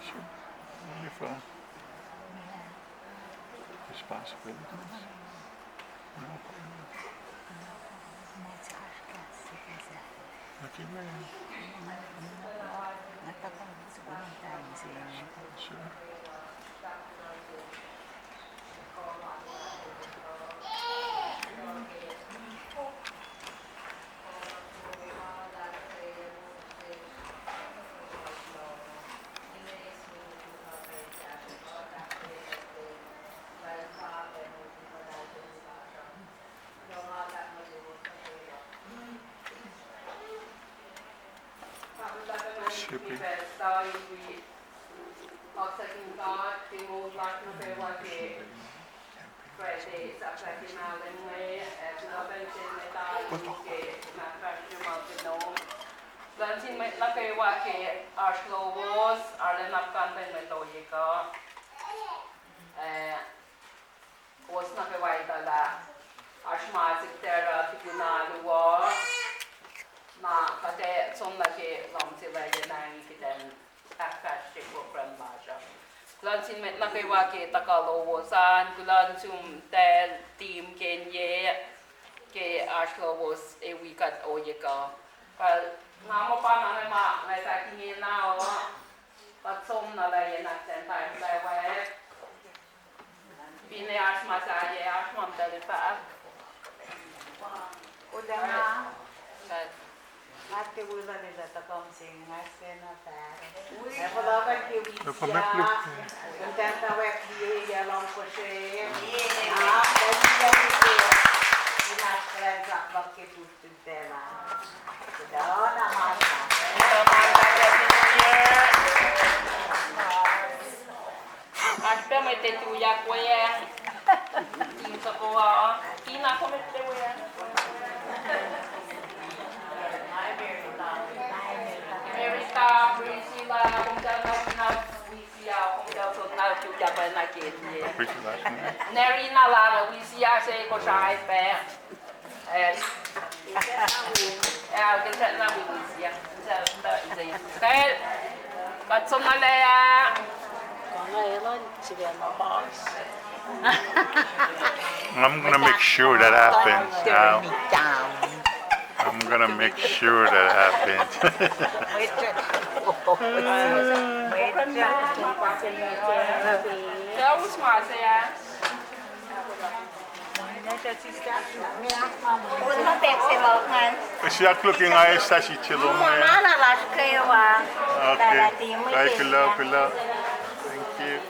Sure. Wonderful. Responsibilities. No problem. Okay, man. Sure. Shipping. Lansin met na kay wa ke Arslowos arlen napkan ben met oyeka was na kay wa dala Arshmazik tera tikuna luwa na kate som na ke lamsi lege nang kiten akkash program baja Lansin met na kay wa ke takalowosan gulansum tel team kenye ke Arslowos e wikat oyeka kal Namo pa na ma ngai sa kingi na o pat som na la ye na ten time la we bine asma sa ye asma dal pa udah na ate wala nila ta kom sing ngai na pa e pala ka ki wisya contenta we ki ya long ko she ina prensa bakke tutto dela Dona Marta. Aspetta mette tu ya kuya. Tim sa ko Ina ko mette kuya. America, Priscilla, kung na Wisia, kung daw na tu ya ba na kiti. Neri na la Wisia se ko sai pe. Cái trận là mình gì giờ đợi gì cái còn xong nó đây còn này nó chỉ là nó bỏ I'm gonna make sure that happens now. I'm gonna make sure that happens. Đâu mà xe Siya looking ayos sa si Chilong mo yan. Okay. Ay, kulaw. Thank you.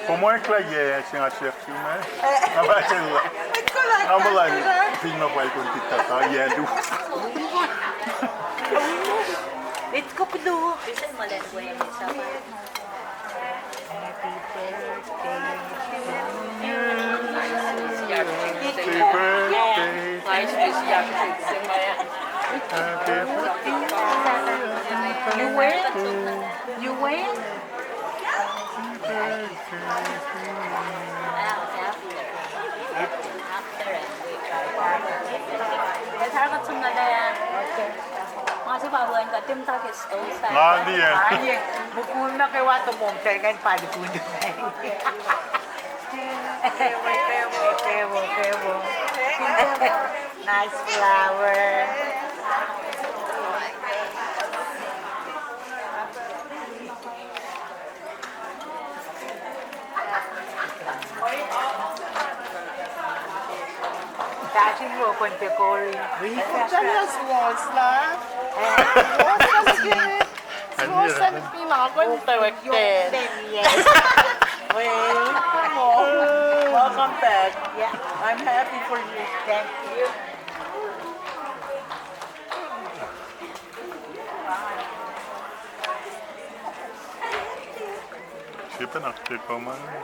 ¿Cómo es que la lleva sin hacer filme? Vamos lá, filma vai com tita ya du. Let's go do. You win? Masih bawa enggak tim tak itu. Nggak dia. Buku na kay wato mong kan pali puno. Kewo. Nice flower. Dashing mo kon te kori. Serious was lah. Was sa pinakon tawag din. Well, Welcome back. yeah, I'm happy for you. thank you. Siapa nak cakap mana?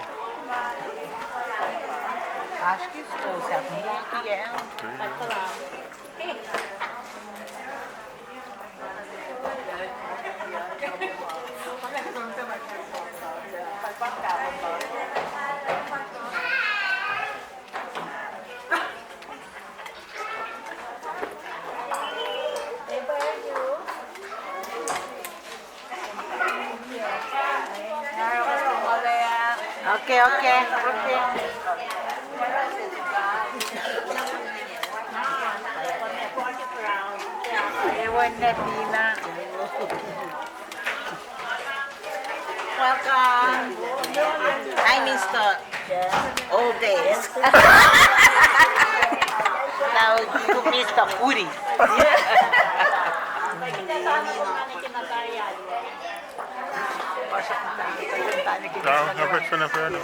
Acho que estou sabendo que é. Pagpagkaon ba? Okay, okay, okay. Ewan na Tina. Welcome. I miss the old days. Now you miss the foodie. Dapat siya na pera.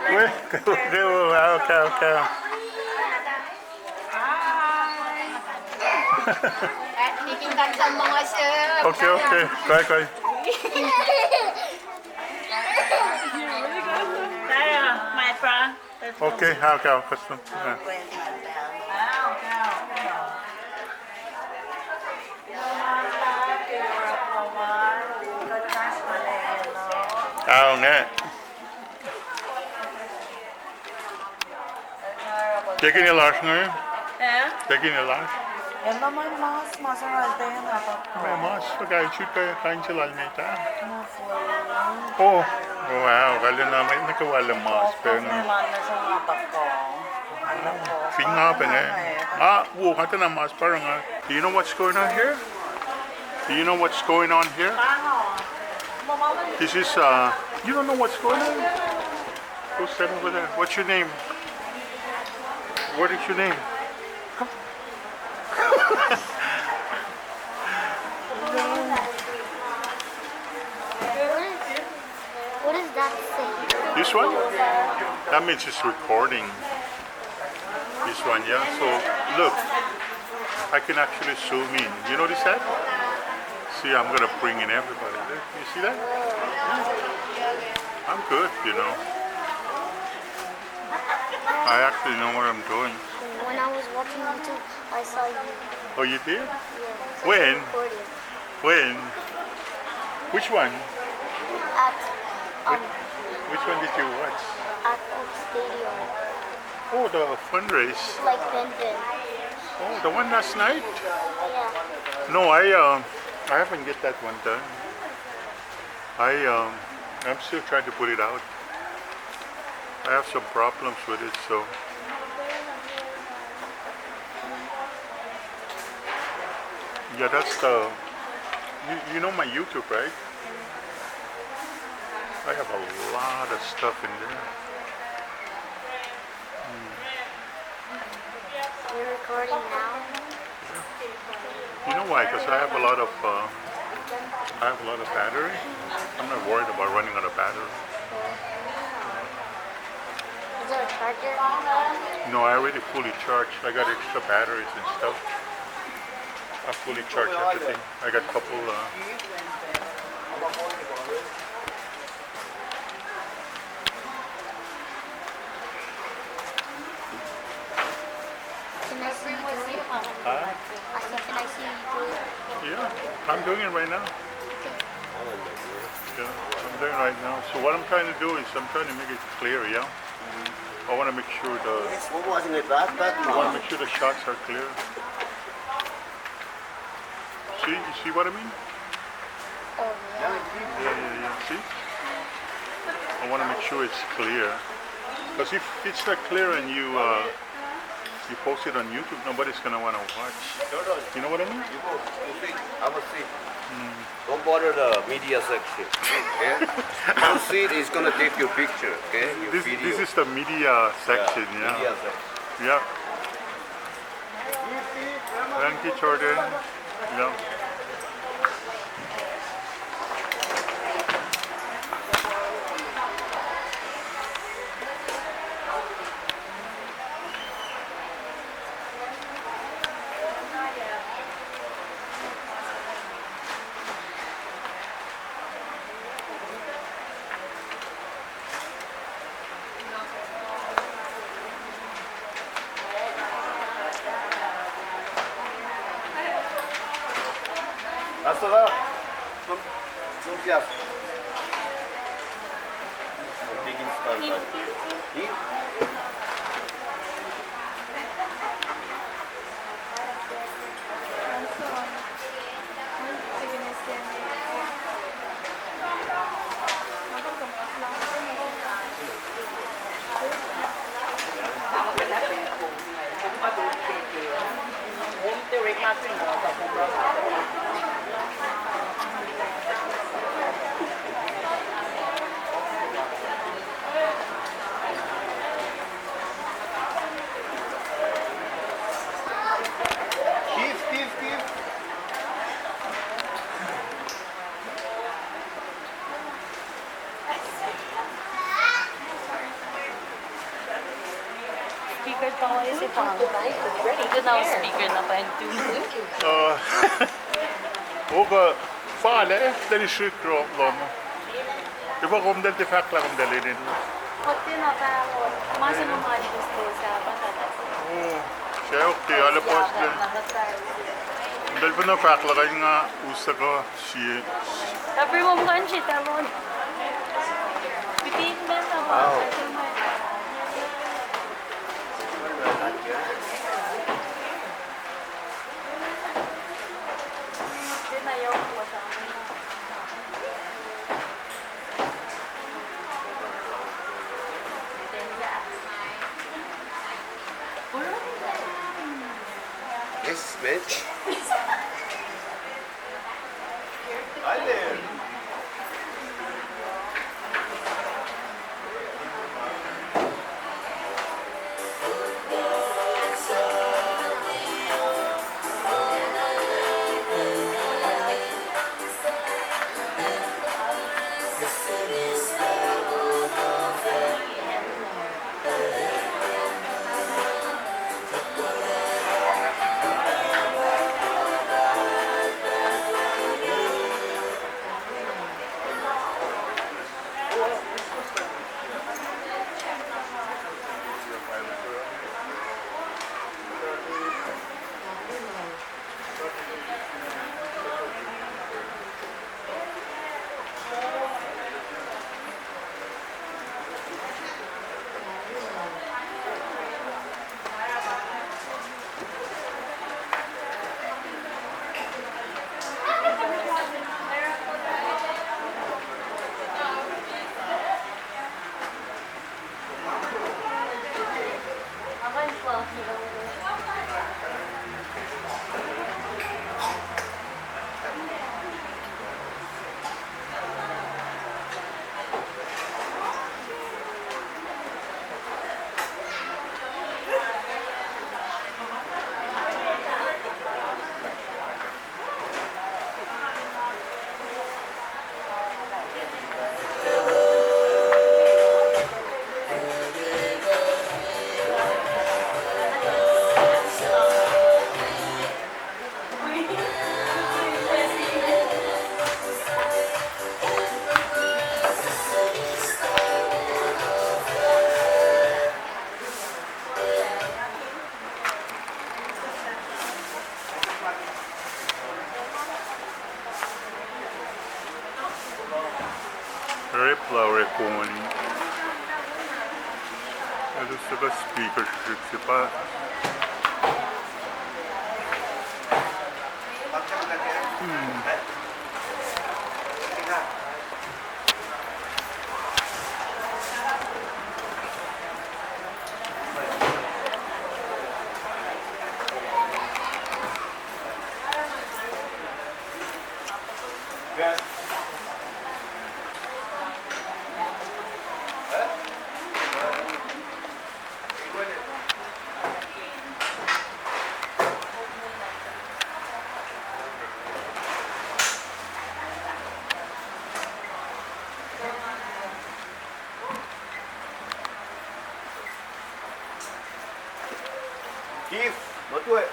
Wait, okay. Nakikitan sa mga chef. Okay. Kay. My friend. Okay, custom. Yeah. Nga. Taking your lunch ngayon? Taking your lunch? Ela mãe massa tem na May mas, pag-shoot kayo, kain sila almeta. não foi. Oh, wow, kala namin nakawala mas, pero Mana sa mata ko. fing nga pa nga. Kata na mas, parang do you know what's going on here? Do you know what's going on here? This is, you don't know what's going on? Go stand over there. What's your name? What is your name? What does that say? This one? That means it's recording. This one, yeah. So look, I can actually zoom in. You notice that? See, I'm gonna bring in everybody. You see that? I'm good, you know. I actually know what I'm doing. When I was watching YouTube, I saw you. Oh, you did? Yeah. So When? I recorded When? Which one? At Which one did you watch? at stadium, Oh, the fundraise. like Ben. Oh, the one last night? Yeah. No, I haven't get that one done. I'm still trying to put it out. I have some problems with it, so. Yeah, that's the. You know my YouTube, right? I have a lot of stuff in there. You're recording now? You know why? Because I have a lot of battery. I'm not worried about running out of battery. Is there a charger? No, I already fully charged. I got extra batteries and stuff. I fully charged everything. I got a couple. Can I see you do it? Huh? I said, can I see you do it? Yeah, I'm doing it right now. Yeah, I'm doing it right now. So what I'm trying to do is I'm trying to make it clear. Yeah. I want to make sure I want to make sure the shots are clear. See, you see what I mean? Oh, yeah. Yeah. See? I want to make sure it's clear. Because if it's not clear and you post it on YouTube, nobody's gonna want to watch. You know what I mean? I will see. Don't bother the media section. Okay? You see it, it's gonna take your picture. Okay? Your video. This is the media section, yeah. Media section. Yeah. Thank you, Jordan. Yeah. masarap. Lumpia. Tigin style tayo. Eat. Give. Speaker pa kayo si Pang. Ito na ang speaker na pa yung Åka farlig efter i sjukrom. Det var om det inte facklar om det leder in. こっちのバーをマシの周りとしてさ、バタだし。 Siya okay, ala po sila. Dahil pa na facklar kayo nga usa ka siya. Tapi mo mukhaan siya, tamon. Bitin ba ito? Wow. Yes, bitch. Hi there. Flower kuni. Ada saka speaker siapa? Give. Betul.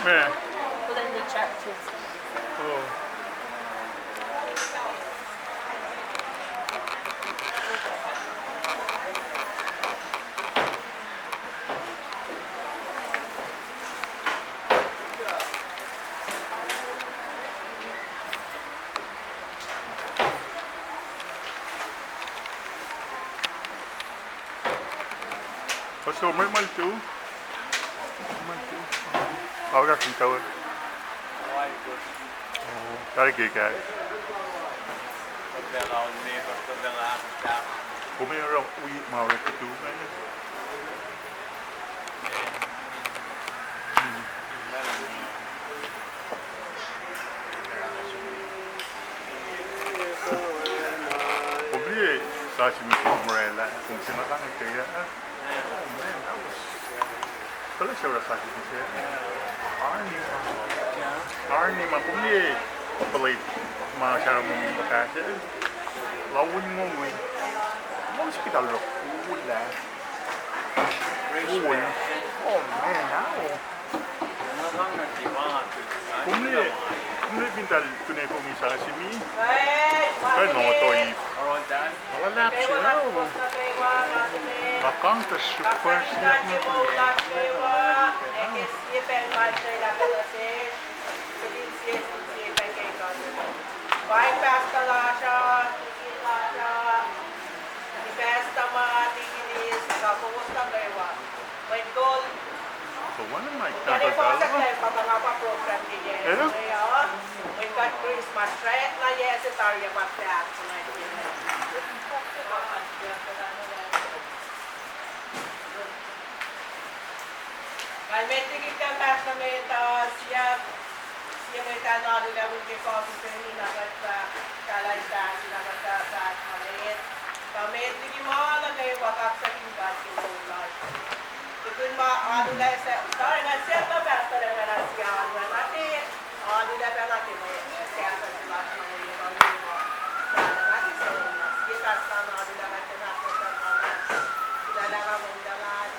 Yeah. But then they checked it. Oh. So may maltu. Maltu. Ahora sí está bueno. Daar kijk uit. Kom je er ook maar lekker toe? Oublie sashimi umbrella. Kung sinakanan kaya. Oh man, that was. Pala siya sashimi siya. Arnie mà cũng như believe mà sao mình baka chứ lâu quên ngon quên muốn cái đầu rồi quên là quên oh man now cũng như bên ta tụi này cũngมีsashimi cái nó tôi nó lạp xíu mà con ta super siap Vai pesta laja, di pesta matiginis, kapusta kayo. May goal. so one of my Kaya po sa counter kayo, mga program niya. Hello? May got Christmas trend na yes, Italia Patriat. Kaya may tigit ka pesta may siya may tanong nila kung may KOSRAE kalaitan sila magkasat maliit. Pamit, hindi mo lang kayo wakak sa hinggat yung ulan. Ito yung ano na sorry, nag-set na basta lang na siya. Natin, ano na ba natin may set na sila sa mga lima-lima. Sana natin sa una. Sige, kasta na ano na natin natin sa mga sila lang ang undangan.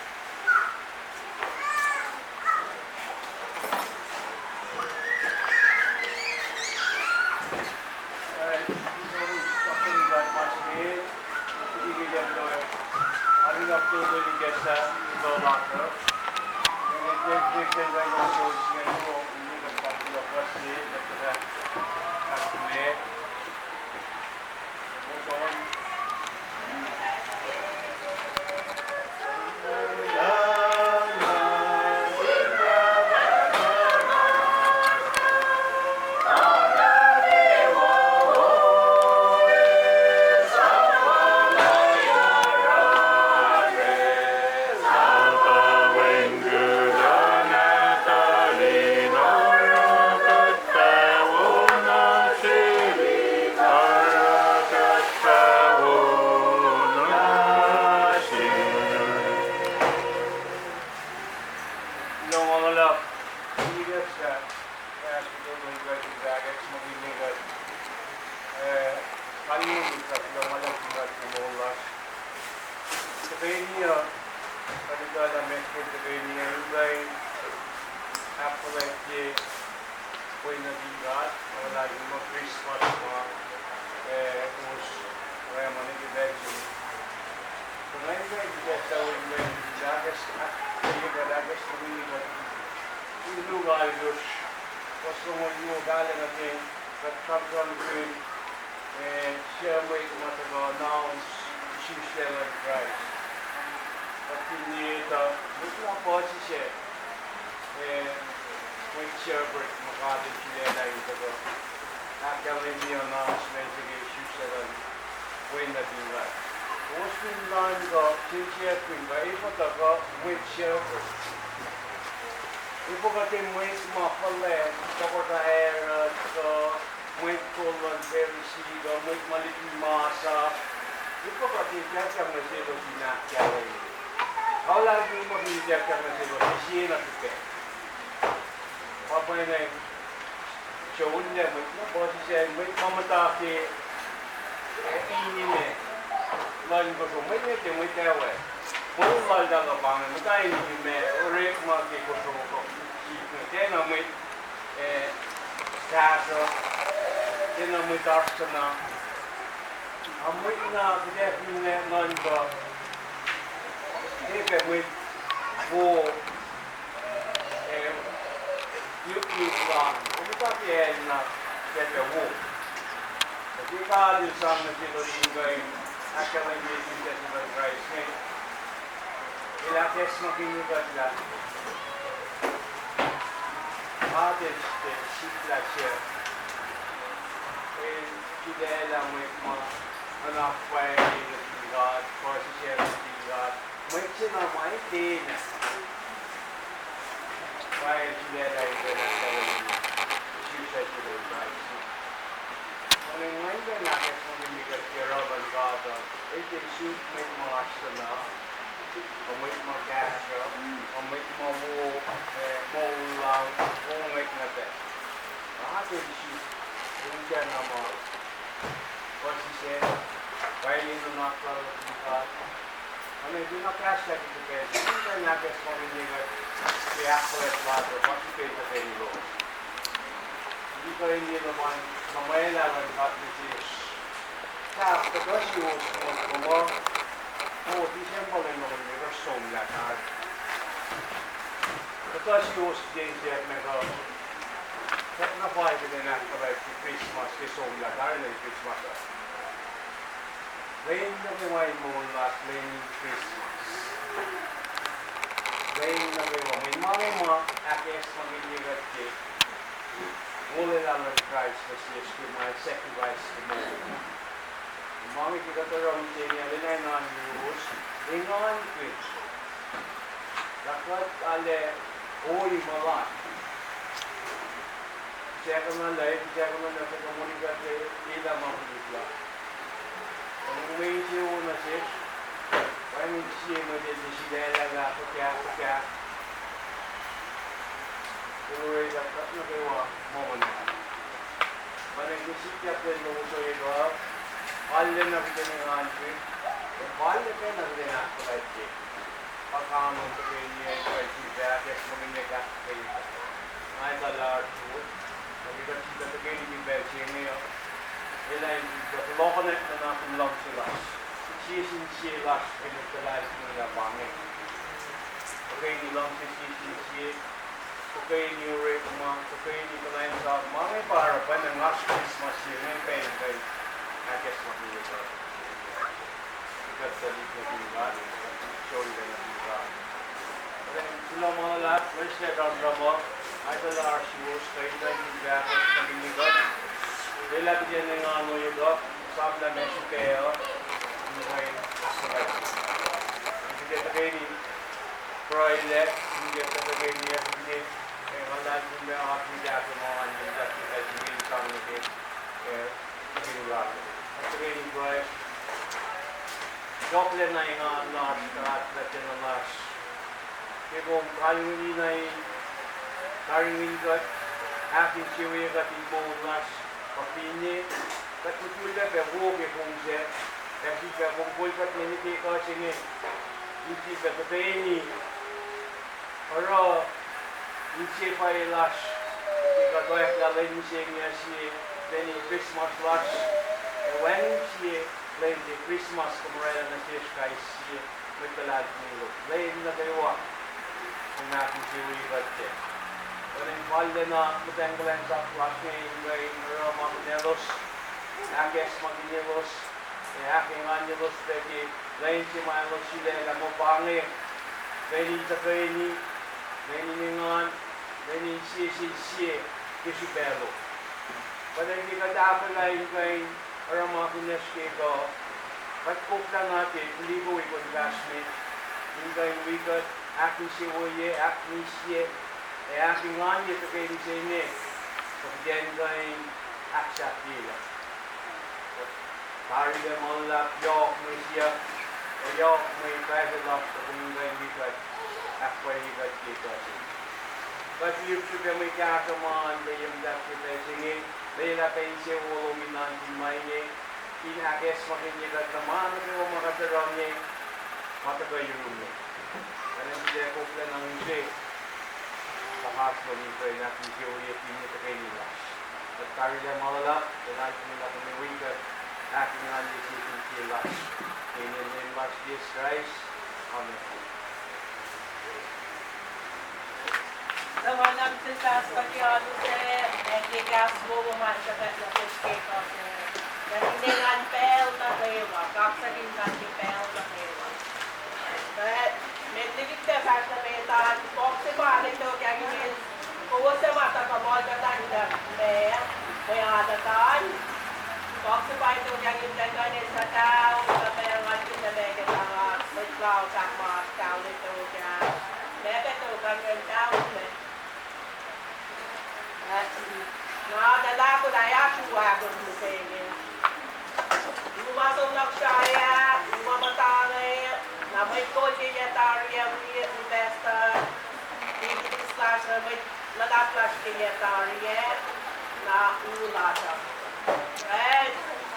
Dynamite Tazo, Dynamite Arstana, I'm waiting now to get in that number. If it with war, you plan, everybody has not get a war. But you can't do something that you're going, I can't get you get to the right thing. You'll have to smoking you got that. Artist, sheep like here. And today, I'm with my enough way to God, for the share of God. Makes it on my day. Why today, I will tell you, she said to the right. When I went there, I guess when you get your love and God, it is shoot me more now. I'll make my cash up, I'll make my wall, won't make nothing. I think she didn't get no more. What she said, why you do not follow the God? I mean, do not cash like it together. You can not get money in the accurate water, what you pay for any laws. You go in the one, from my level, what this is. Now, the first you was more. Oh, December in the river song that hard. Because you was days that make a technified in after like Christmas, the song that hard in Christmas. Rain of the wine moon last raining Christmas. Rain of the wine. Mama, I guess I'm at the Holy Lamb of Christ was to my sacrifice to me. Mommy kita terang jadi ada nainan virus, dengan virus. Dapat ada oi malah. Jangan malai, jangan nak komunikasi tidak mampu juga. Orang macam mana sih? Orang macam mana dia siapa lagi apa? Orang itu tak nak keluar mana. Mana kita siap dengan musuh itu. All in a beginning on tree, the ball again as they have to like it. A calm on the rainy and quite that, yes, moving the gas face. I got large wood, and we got to the beginning in bed, seeing me up. The line is the lock on it and nothing long to us. She is in she last in the life in the farming. Okay, the long to she, okay, new rate month, okay, the lines of mommy bar, when the last Christmas, you may pay. I guess what we were doing. Because the leaf of God, show you the God. But then, Sulamala, which they don't come up, I told our shoes, straight like in the apple, coming in God. They let the ending on where you got, some of them mention KO, and the way it's right. If you get the baby, Friday left, you get the baby every day, and all that in the after the apple, and you got the baby coming again. Really bright. Chocolate na yung large at yung large. Kaya kung karingin got, aking siya got yung buong large papini. Kat kutula pa buo kung siya. Kasi kung pulpat niya ni ko siya hindi ka tapeni. Pero hindi pa yung large. Ika doyak lalay siya niya siya. Then Christmas large. When she played the Christmas kumarayan na siya guys, she nagtalag nilo. Played na kayo kung natin siya ulibat siya. When in Valde na matanggalan sa flash niya yung mga Magunelos, Akes Magunelos, aking Angelos, peki lain si Manos sila na mo pangi. Lain sa kayo ni, lain ningan, lain siya, kisipelo. But hindi ka dapat lain kayo, orang mga kuneski ko, pagpukla natin, hindi ko ikon classmate, hindi kayo ikot, aking siwoye, aking siye, aking nganye, ito kayo siya ini, pagdiyan kayo aksak nila. Pari ka malap, yok mo siya, yok mo yung private lock, kung kayo ikot, akway ikot kita siya. But you should have made a command, they am that singing. They la pensione voluminan in my name. In a guess what in the man of the Makatarani, Mataka Yumi. And then they go plan on the hospital in natin Joey at pinyo sa kanila. At kari lang malala, kailangan nila kami wika, aking nga lisipin sila. In the name of Jesus Christ, Amen. Sa mga nagsitas pati ano nagkikas mo masyadot na escape ako. Kasi hindi nga pel na kayo, kaksakin nga pel na kayo. But, may ligit na sa metan, kung si Malik to, kaya gini, kung sa mata ka mo, katan na, may adatan. Kung si Malik to, kaya gini, kaya sa tao, sa may nga kinabega sa may tao sa mga tao nito, kaya, mega to, kaya tao, Nadala ko na Yahshua kung musingin. Lumasong lang siya lumamatangay, na may kodi niya tarya, investor, slash, may nalaklash niya tarya, na ula siya. Right?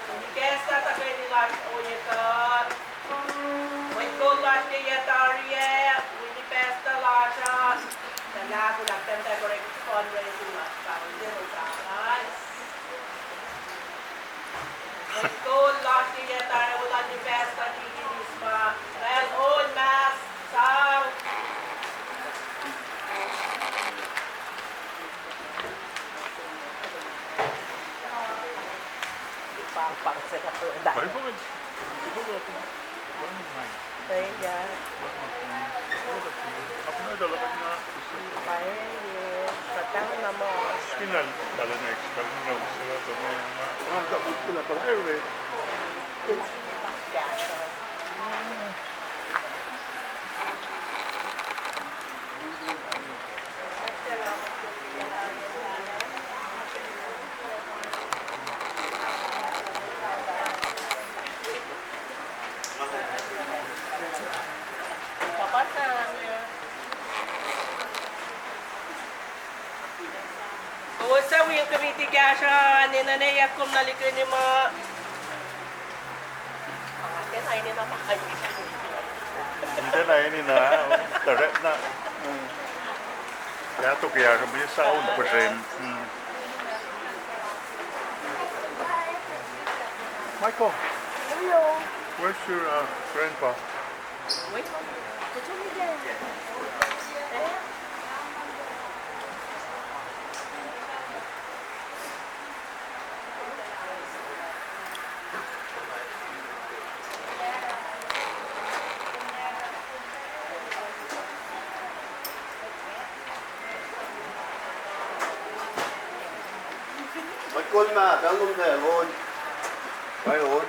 Hindi kesa tagay nila o niya ka, may kodi niya tarya, investor lang siya, Tanda ko lang, tanda ko rin fundraising mas parang zero sa akin. Ito, last year tayo wala ni Besta, Diginis pa. Dahil on, mas, sang. Ipapang sa katulad. Ay, bakit? Thank you. Ako na dalagat na. Patang na mo. Spinal, dala na expel na sila ito na yung mga kapit ko na pala. Anyway, Sa wing committee kaya siya ninanayak kung nalikin ni mga ay ni na makayo. hindi na ini na. Taret na. Kaya ito kaya kami sa una pa rin. Michael, Hello. where's your grandpa? Wait, Gusto mo dyan? Kul mà đã luôn thể luôn phải ổn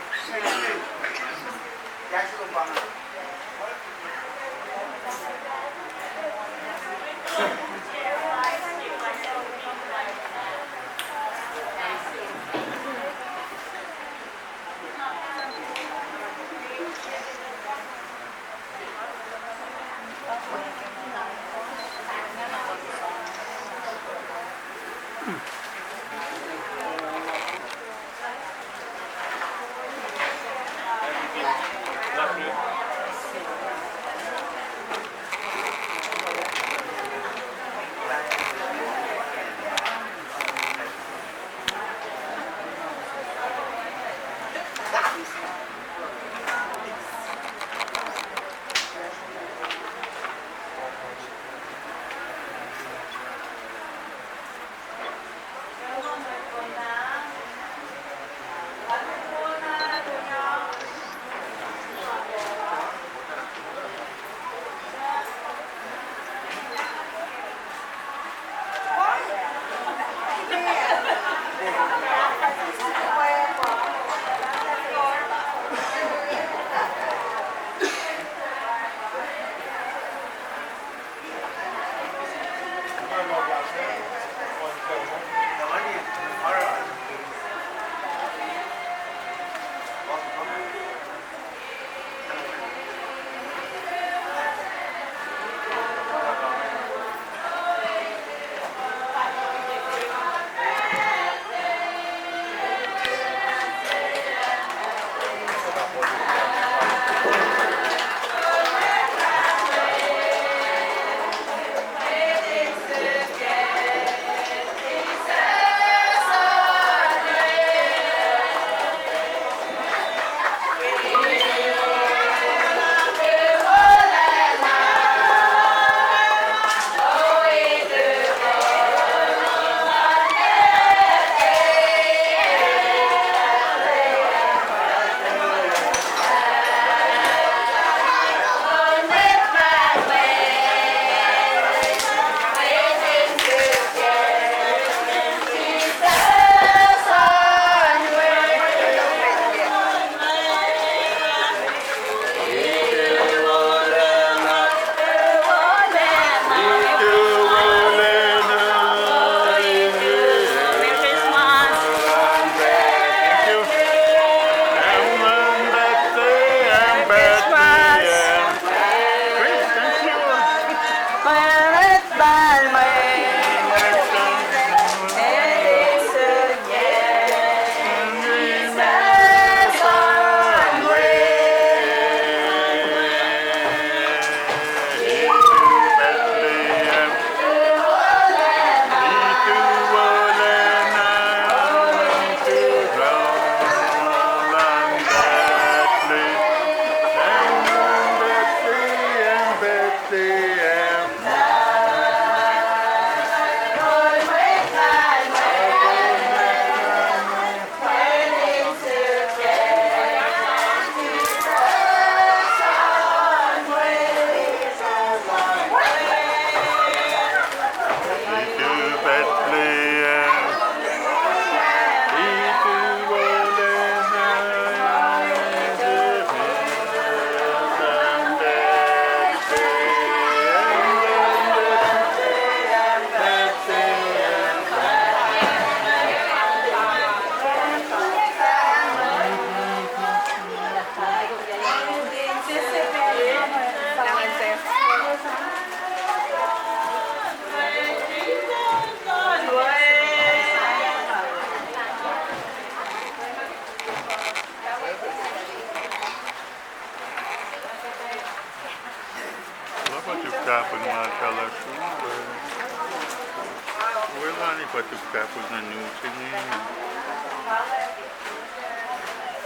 Ipatugtapos na nusin niya.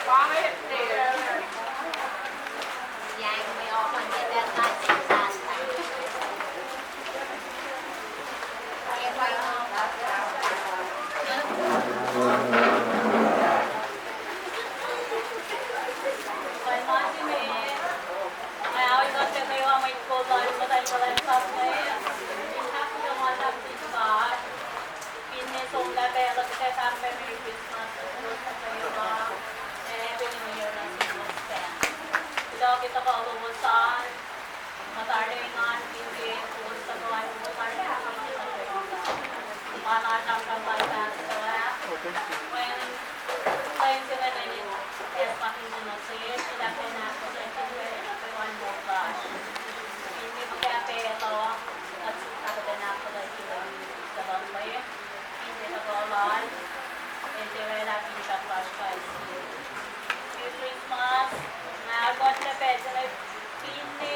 Pangit din. Yang may open din at natin sa kita kalau lulusan, mataringan, hindi, pulos sa gawain mo, panatang kampanya, when time sila na yun, yes, pakinggan so yun, sila pinako sa one more flash. Hindi mo kaya ito, at ako din ako na yung dalawang way, hindi na gawalan, hindi rin natin siya flash guys. Christmas, got the pets and I feel the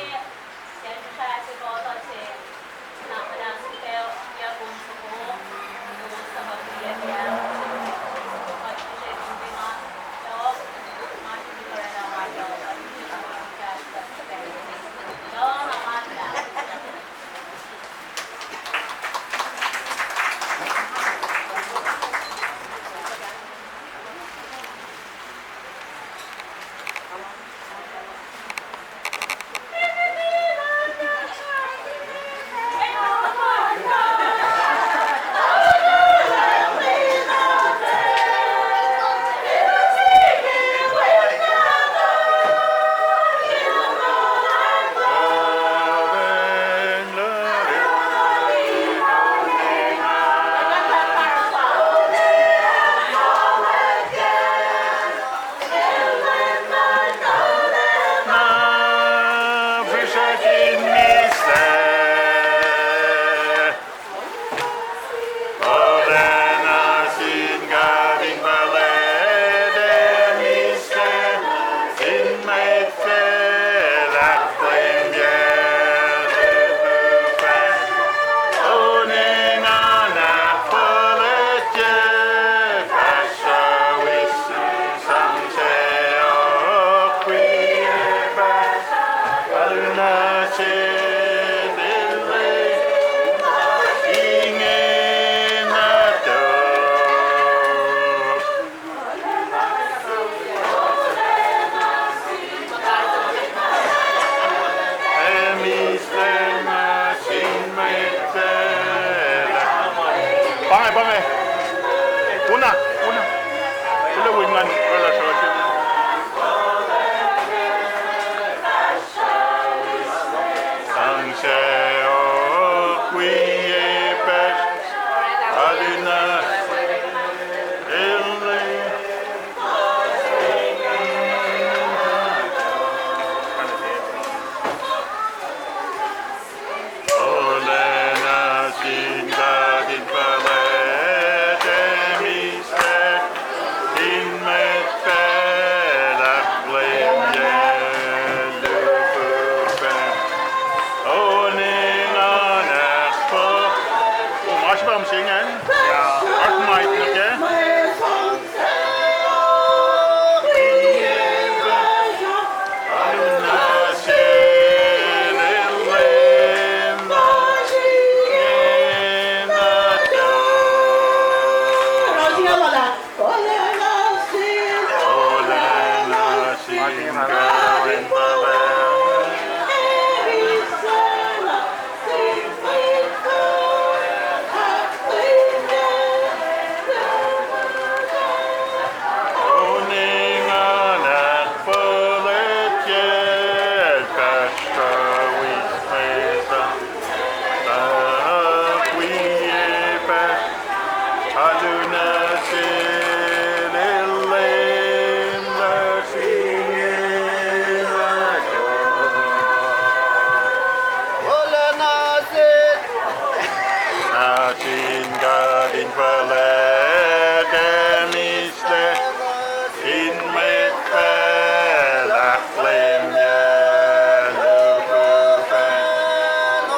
siya ko kasi napalas kayo ya kung sa pagpili niya at siya yung mga so hindi ko rin naman yun at hindi ko rin cash so naman na Pange. Una. Sila wingman. Wala siya. Ang seo qui epes alina elle olena singa din pale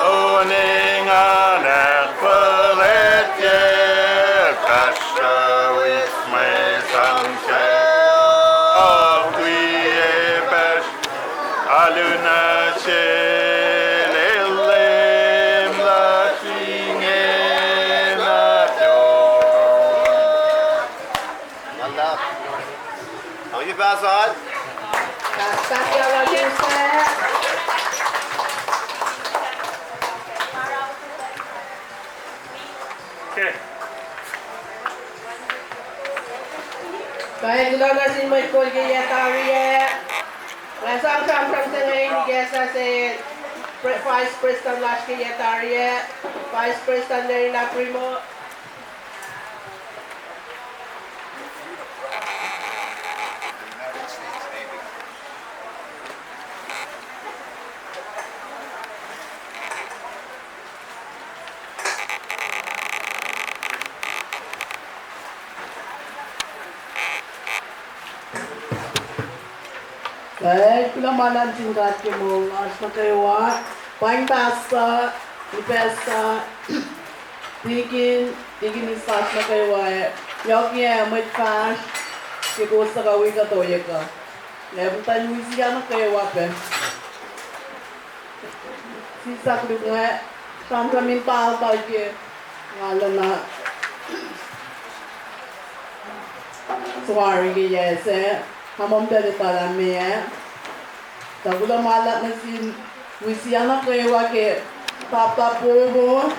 Oning anak pelet Tasan. Kasya la luce. Okay. Kahit lang na si Michael kaya tariye. Lasang samsam sa ngayon ni Gesa si Vice President Lash kaya tariye. Vice President na rin na primo. Kahit pinamanan singkat mo, as makayawa, pangtasa, ipesa, tigin isas makayawa, yoknya, magpash, kikosa ka wika toya ka. Lebutan mo siya makayawa pe. Sisak rin nga, samsa mintal tayo, ngala na, suwari kaya se, hamam dari para me tagula malak nasin wisiana kewa ke papa povo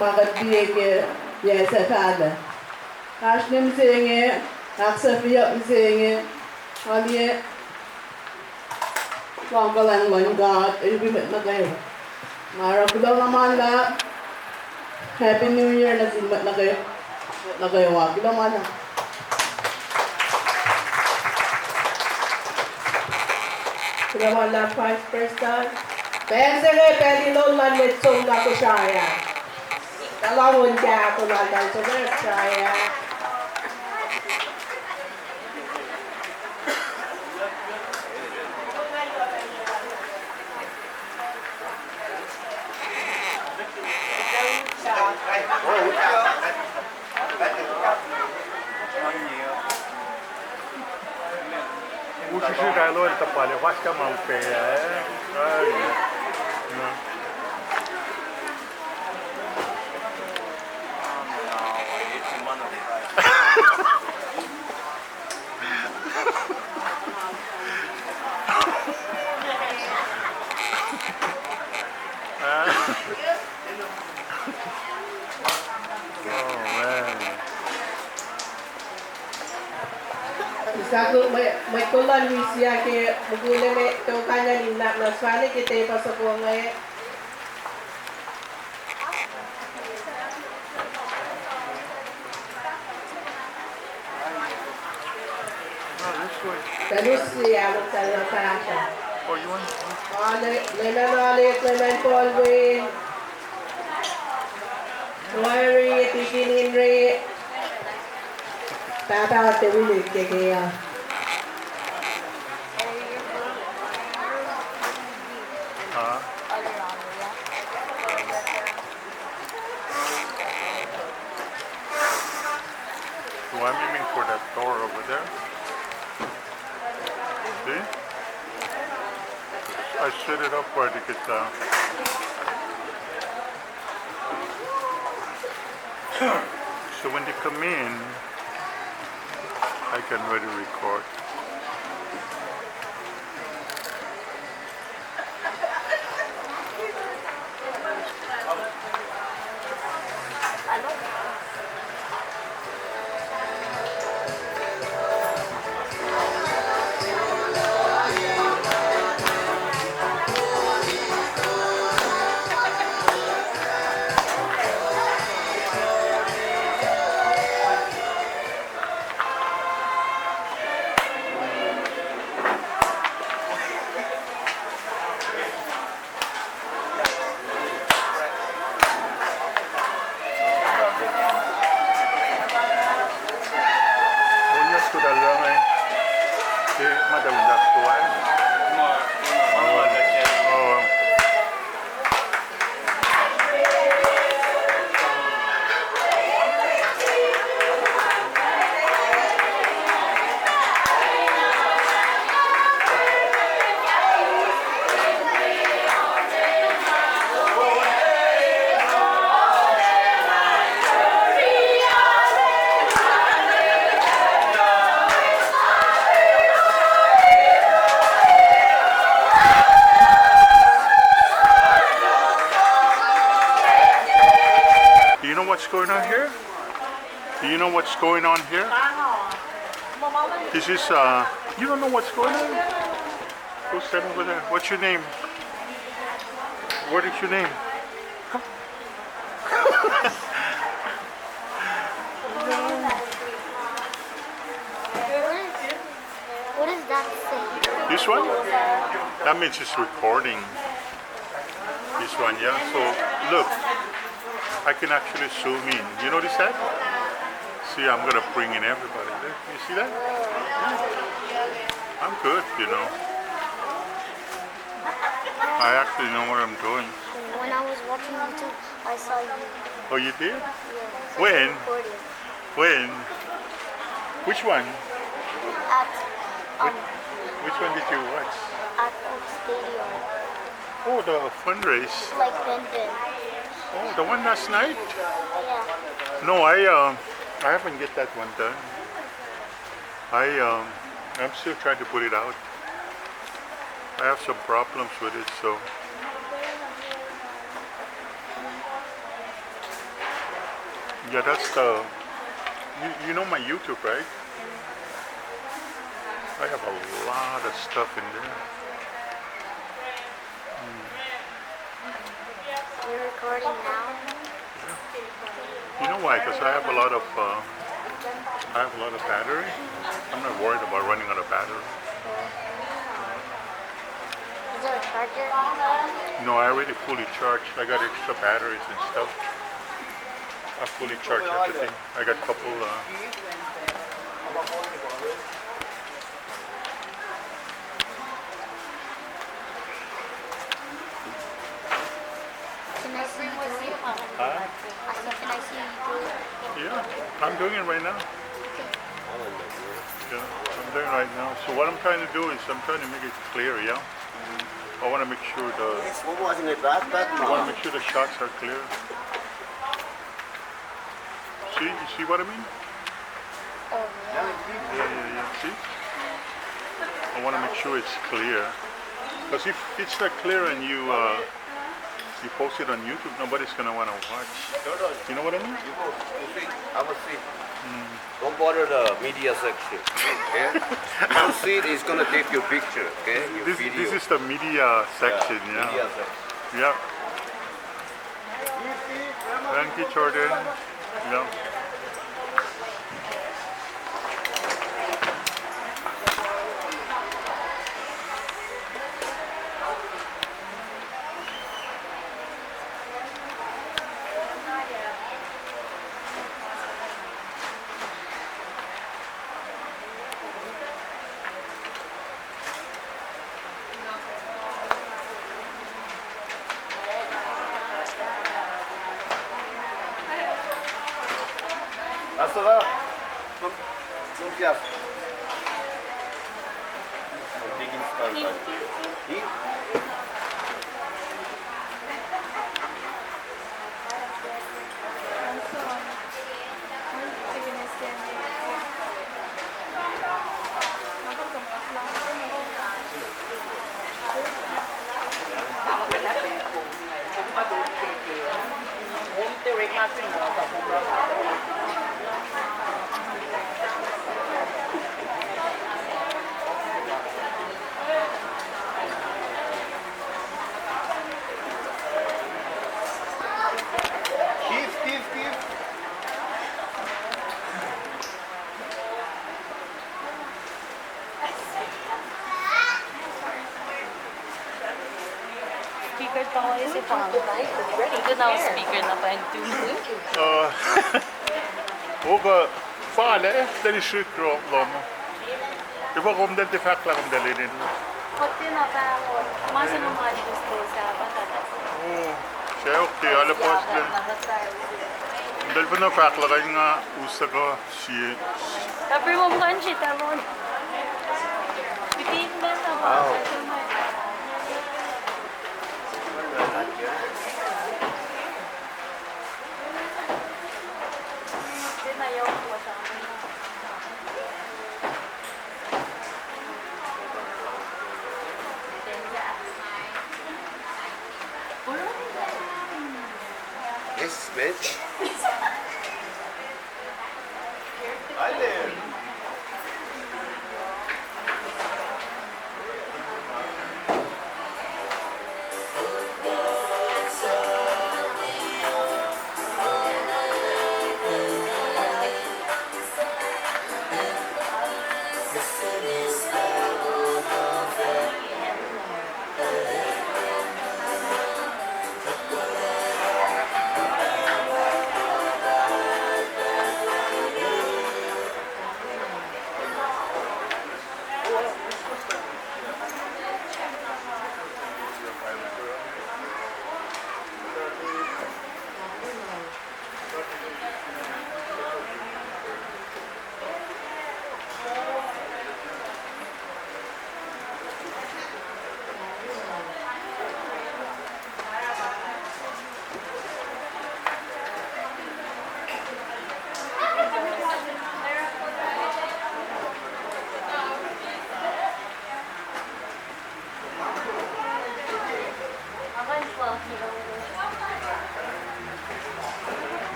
magat biye ke yesa tada kashnim senge aksafiya senge aliye wangkalan wangat ibi met na kayo mara kula namala happy new year nasin met na kayo wa kula mana Wala Vice President. Pense nga pwede lang nitsong na ko siya. Dalawang niya ako lang sa siya. Usually I learn the pale, what's the man pay? Sago may kulan wisya ke mugule me to kanya nina na swali kita pa sa ko ngay Terus siya mo sa Natasha. Oh, you want? Lenan Paulwin. Rory, Tikin Henry. Tata Tewili kaya. So I'm aiming for that door over there. See? I set it up where they could so when they come in, I can really record. going on here? Do you know what's going on here? This is, you don't know what's going on? Go stand over there. What's your name? What is your name? What does that say? This one? That means it's recording. This one, yeah. So look, I can actually zoom in. You notice that? See, I'm gonna bring in everybody. You see that? I'm good, you know. I actually know what I'm doing. When I was watching YouTube, I saw you. Oh, you did? Yeah. When? Recording. When? Which one? At Which one did you watch? at Cook Stadium. Oh, the fundraise. Like Ben. Oh, the one last night? Yeah. No, I haven't get that one done. I'm still trying to put it out. I have some problems with it, so. Yeah, that's the. You know my YouTube, right? I have a lot of stuff in there. You're recording now? You know why? Because I have a lot of battery. I'm not worried about running out of battery. Is there a charger? No, I already fully charged. I got extra batteries and stuff. I fully charged everything. I got a couple. Can I see you do it? Huh? Can I see you do it? Yeah, I'm doing it right now. Yeah, I'm doing it right now. So what I'm trying to do is I'm trying to make it clear. Yeah. I want to make sure the shots are clear. See, you see what I mean? Oh, yeah. Yeah. See? I want to make sure it's clear. Because if it's not clear and you post it on YouTube, nobody's gonna want to watch. You know what I mean? Have a seat. Don't bother the media section. Okay? One seat is gonna take your picture. Okay? Your video. This is the media section. Yeah. Media section. Yeah. Thank you, Jordan. Yeah. That's enough. Don't care. Taking style. Eat. Give. Speaker pa ako si Pang. Ito na ako speaker na pa. Oga, fale, det är sjukrom. Det var om det facklar om det leder. Pati na pa ako. Masa ng mga gusto sa patatas. Oh, siya okay, alla posten. Dal pa na facklar kay nga usa ko si. Tapi mo bukan siya tamon. Bitin ba sa ba? Tinayaw ko sa akin. Yes, bitch.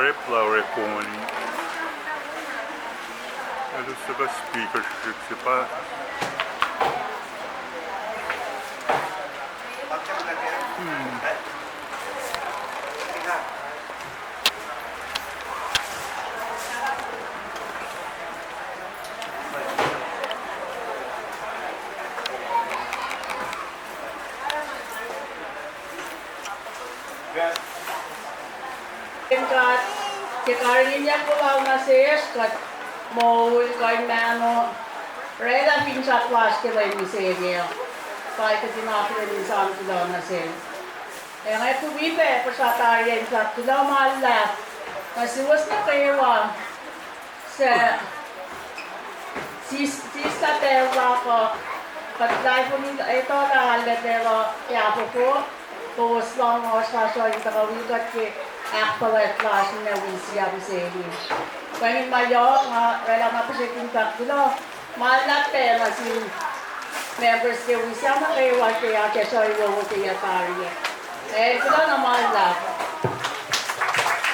Replaury poni. Edustada speaker sipa. Kat kekarinya pulau nases kat mau kain mano reda pincat was kila miseria kai ketinapre insan pulau nases yang itu bibe persatarian kat pulau malah nasiwas na kayawa sa sista terwa ko kat dai pun ito na halatero ya po Tos lang ako sa yung tagawigat ke actual class na wisiya biseli. Kaya mayo nga rela na po siya tintak dilo. Malat pera si members ke wisiya na kayo wa kaya kaya yung kaya tariya. Sila na malat.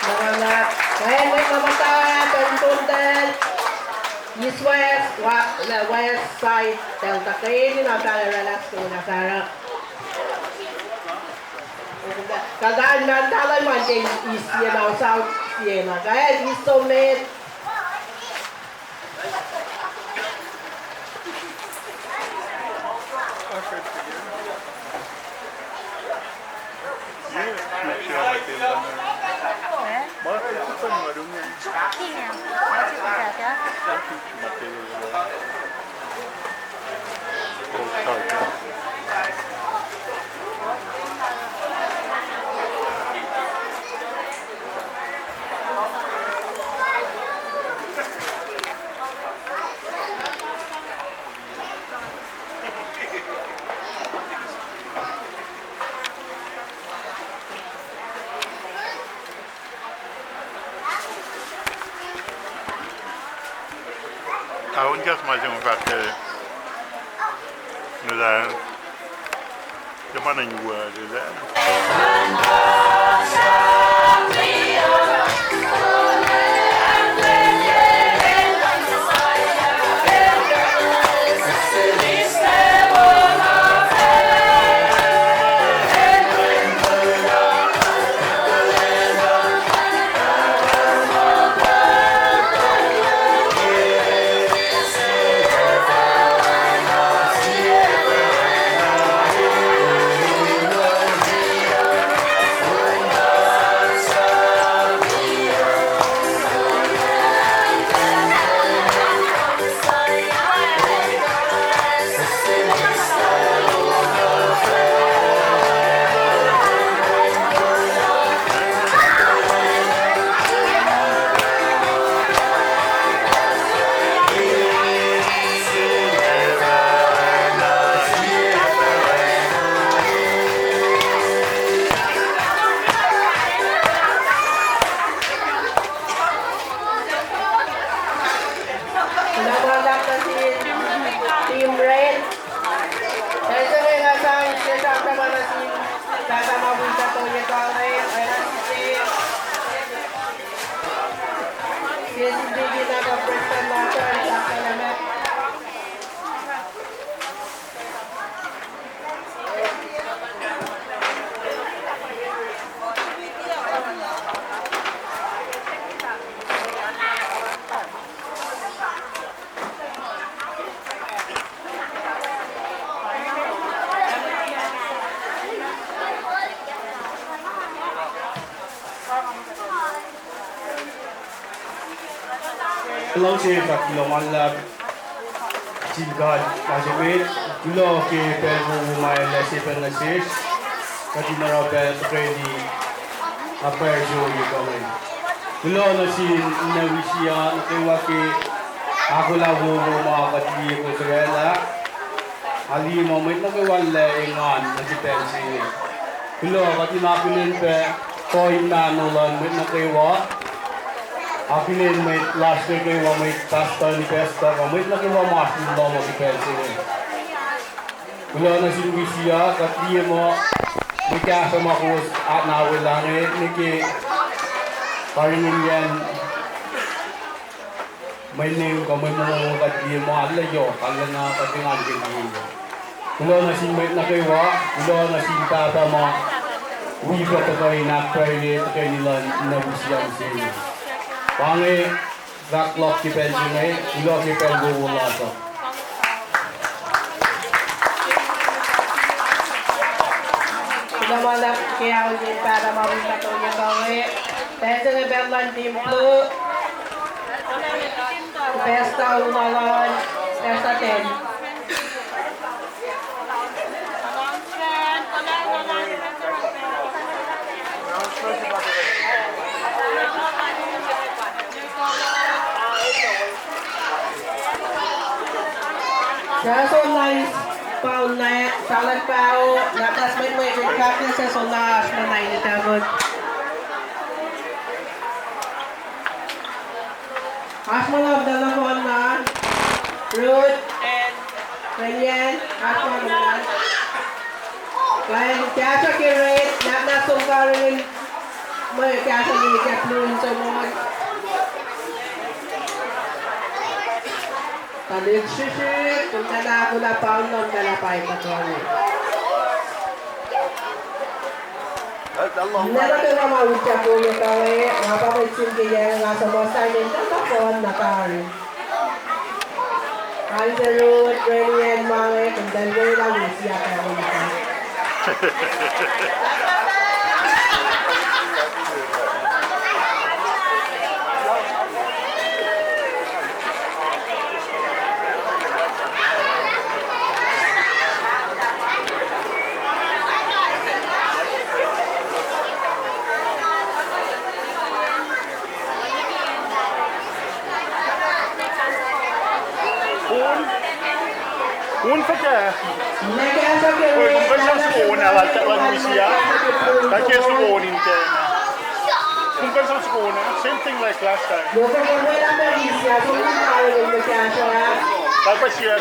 Malat. Kaya may kamataya tungtol East West, West Side, Delta kayo na para relax ko na para Kadaan na talan man kay East Siena o South Siena. Kaya East Summit. Ahon just masih ngufat ke nila kemana juga nila. Long se ka kiloman la Chilgal Kajimit Kulo ke Pelmo Umay la se Pernasis Katimara Pel Treni Aper Jogi Kamay Kulo na si Nawisia Kewa ke Ako la wo mga katli KOSRAE Ali moment na kewala ingan na si Pensi Kulo katinapilin pe Koy na nolan mit na kewa Apilin may last week kayo may pasta ni pesta may laki mo masin mo mo si Pensi Kulo na si Luisia katliye mo may kasa makus at nawilangit niki Paringin yan. May name ko, may mga kadli mo, ala yo, kala na katingan kinangin. Kulo na si may nakaywa, kulo na si tata mo, wika to kayo nakperde to kayo nila nabusyan sila. Pangi, backlog ki pension ay, kulo ki pelgo wala to. Naman kaya ako din para mawala to yung gawi. Dahil sa Neverland Team Blue, Pesta Umalan, Pesta 10. Sa online pound na salat pao, natas may kakil sa sonas na nainitagod. As mo lang dalawang na Ruth and Renyan, as mo lang. Kaya kaya sa kirate, natasong rin may kaya sa ligat nun sa mga Talit shishit, kung tala ko na pound ng talapay patroni. Never ka na mawutya po yung kawin, mapapagsin kaya nga sa mga sign-in tatapon na kawin. Answer root, Renny and Mange, kung dalawa lang siya kawin ka. Un perché? Nagkasa Poi kirate, con questa scona la misia, la chiesto con interna. Con questa scona, same thing like last time. Yo creo que fue la pericia, son un padre del muchacho, ¿verdad? Dal passier.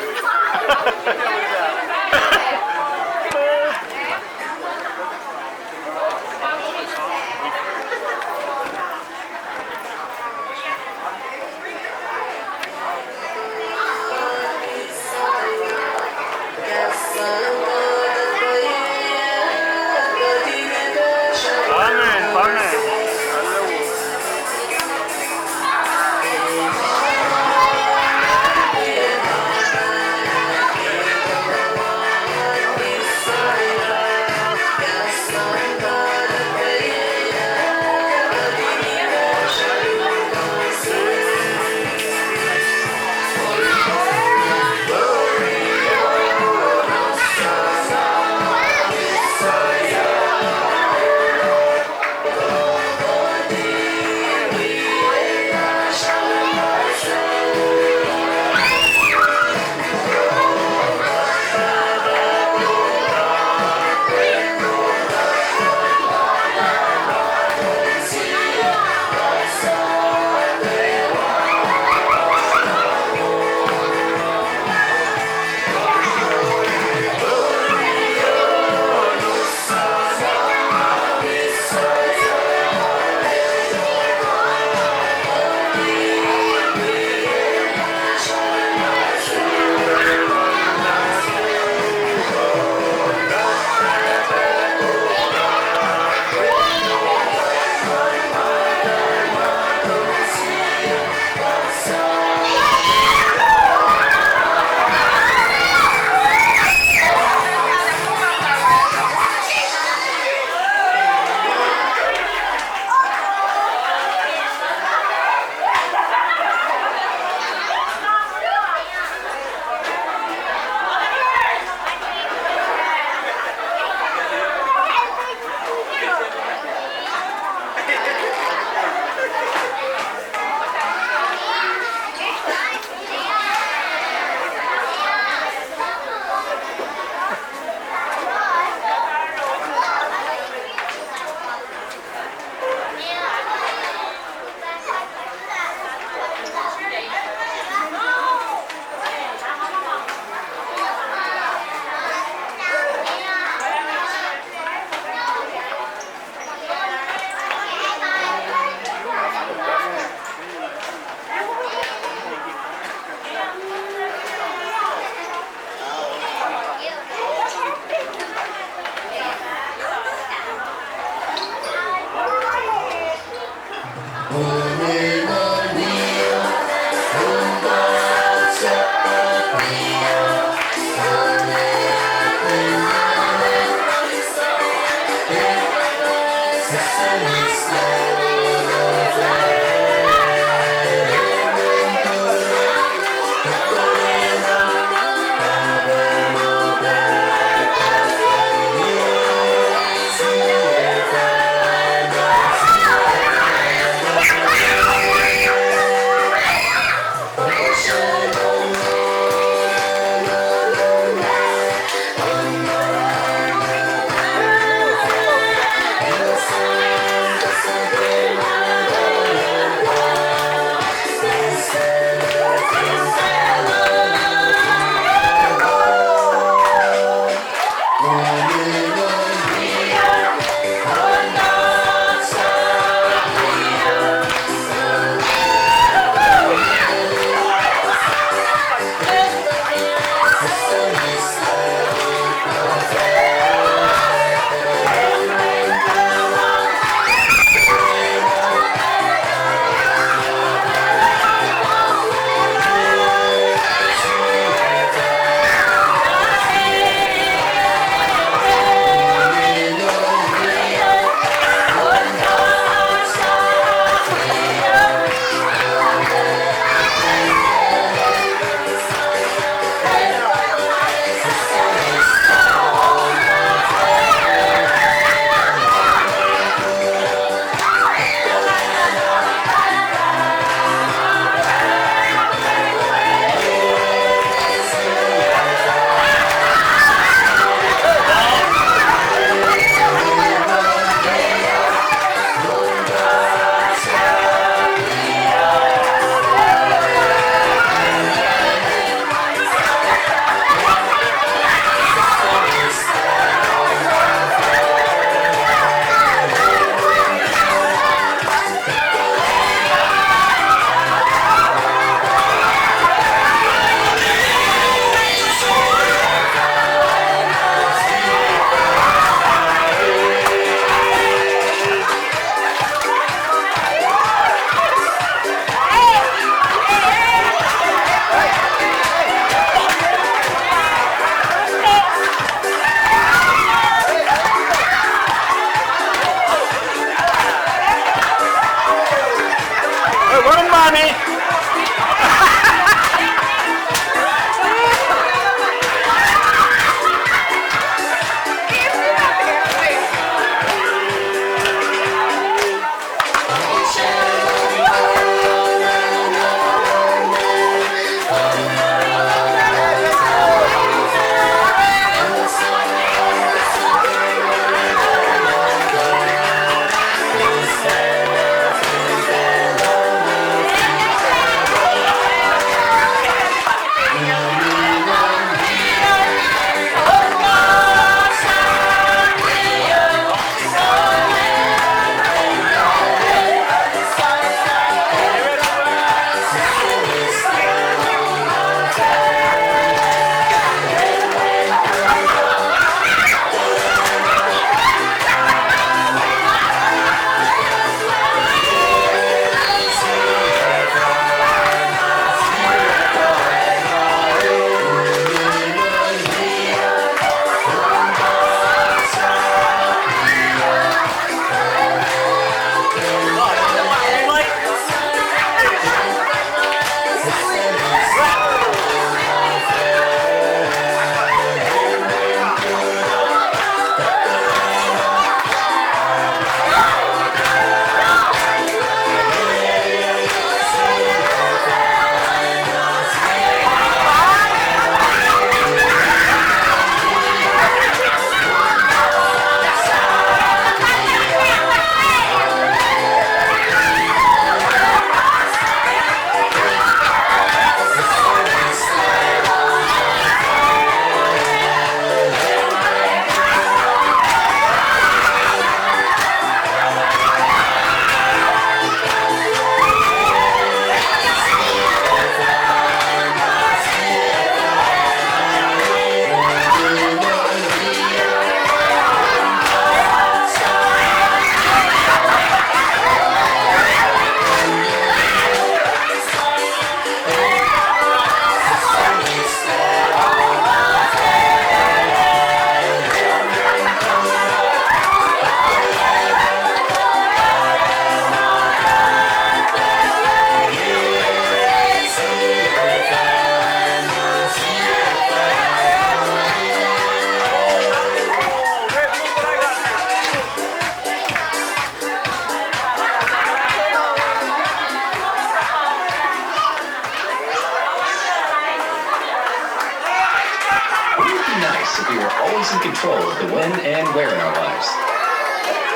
when, and where in our lives.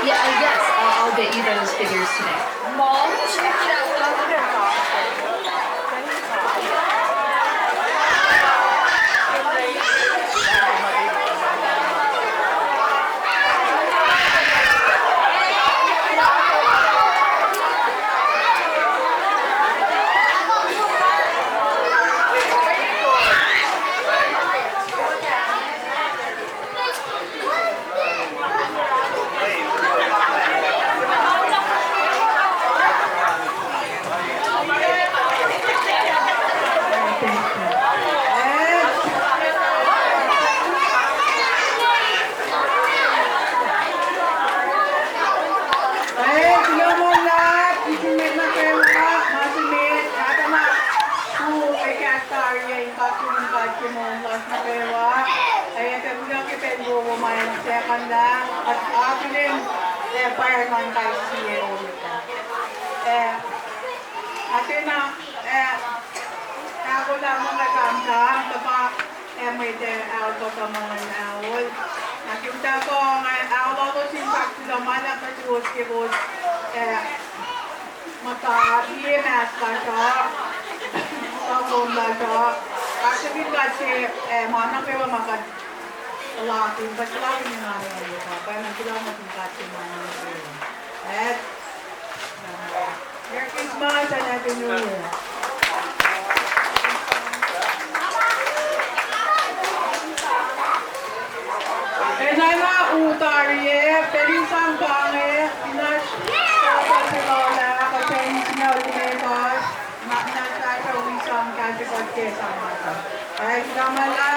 Yeah, yes, I'll get you those figures today. Mom, check it out. Merry Christmas and Happy New Year. Enana utarye, pelisang pange, pinas, Barcelona, kachayin siya ulimekos, nasa sa wisang kasikot kesa mata. Ay, kamala.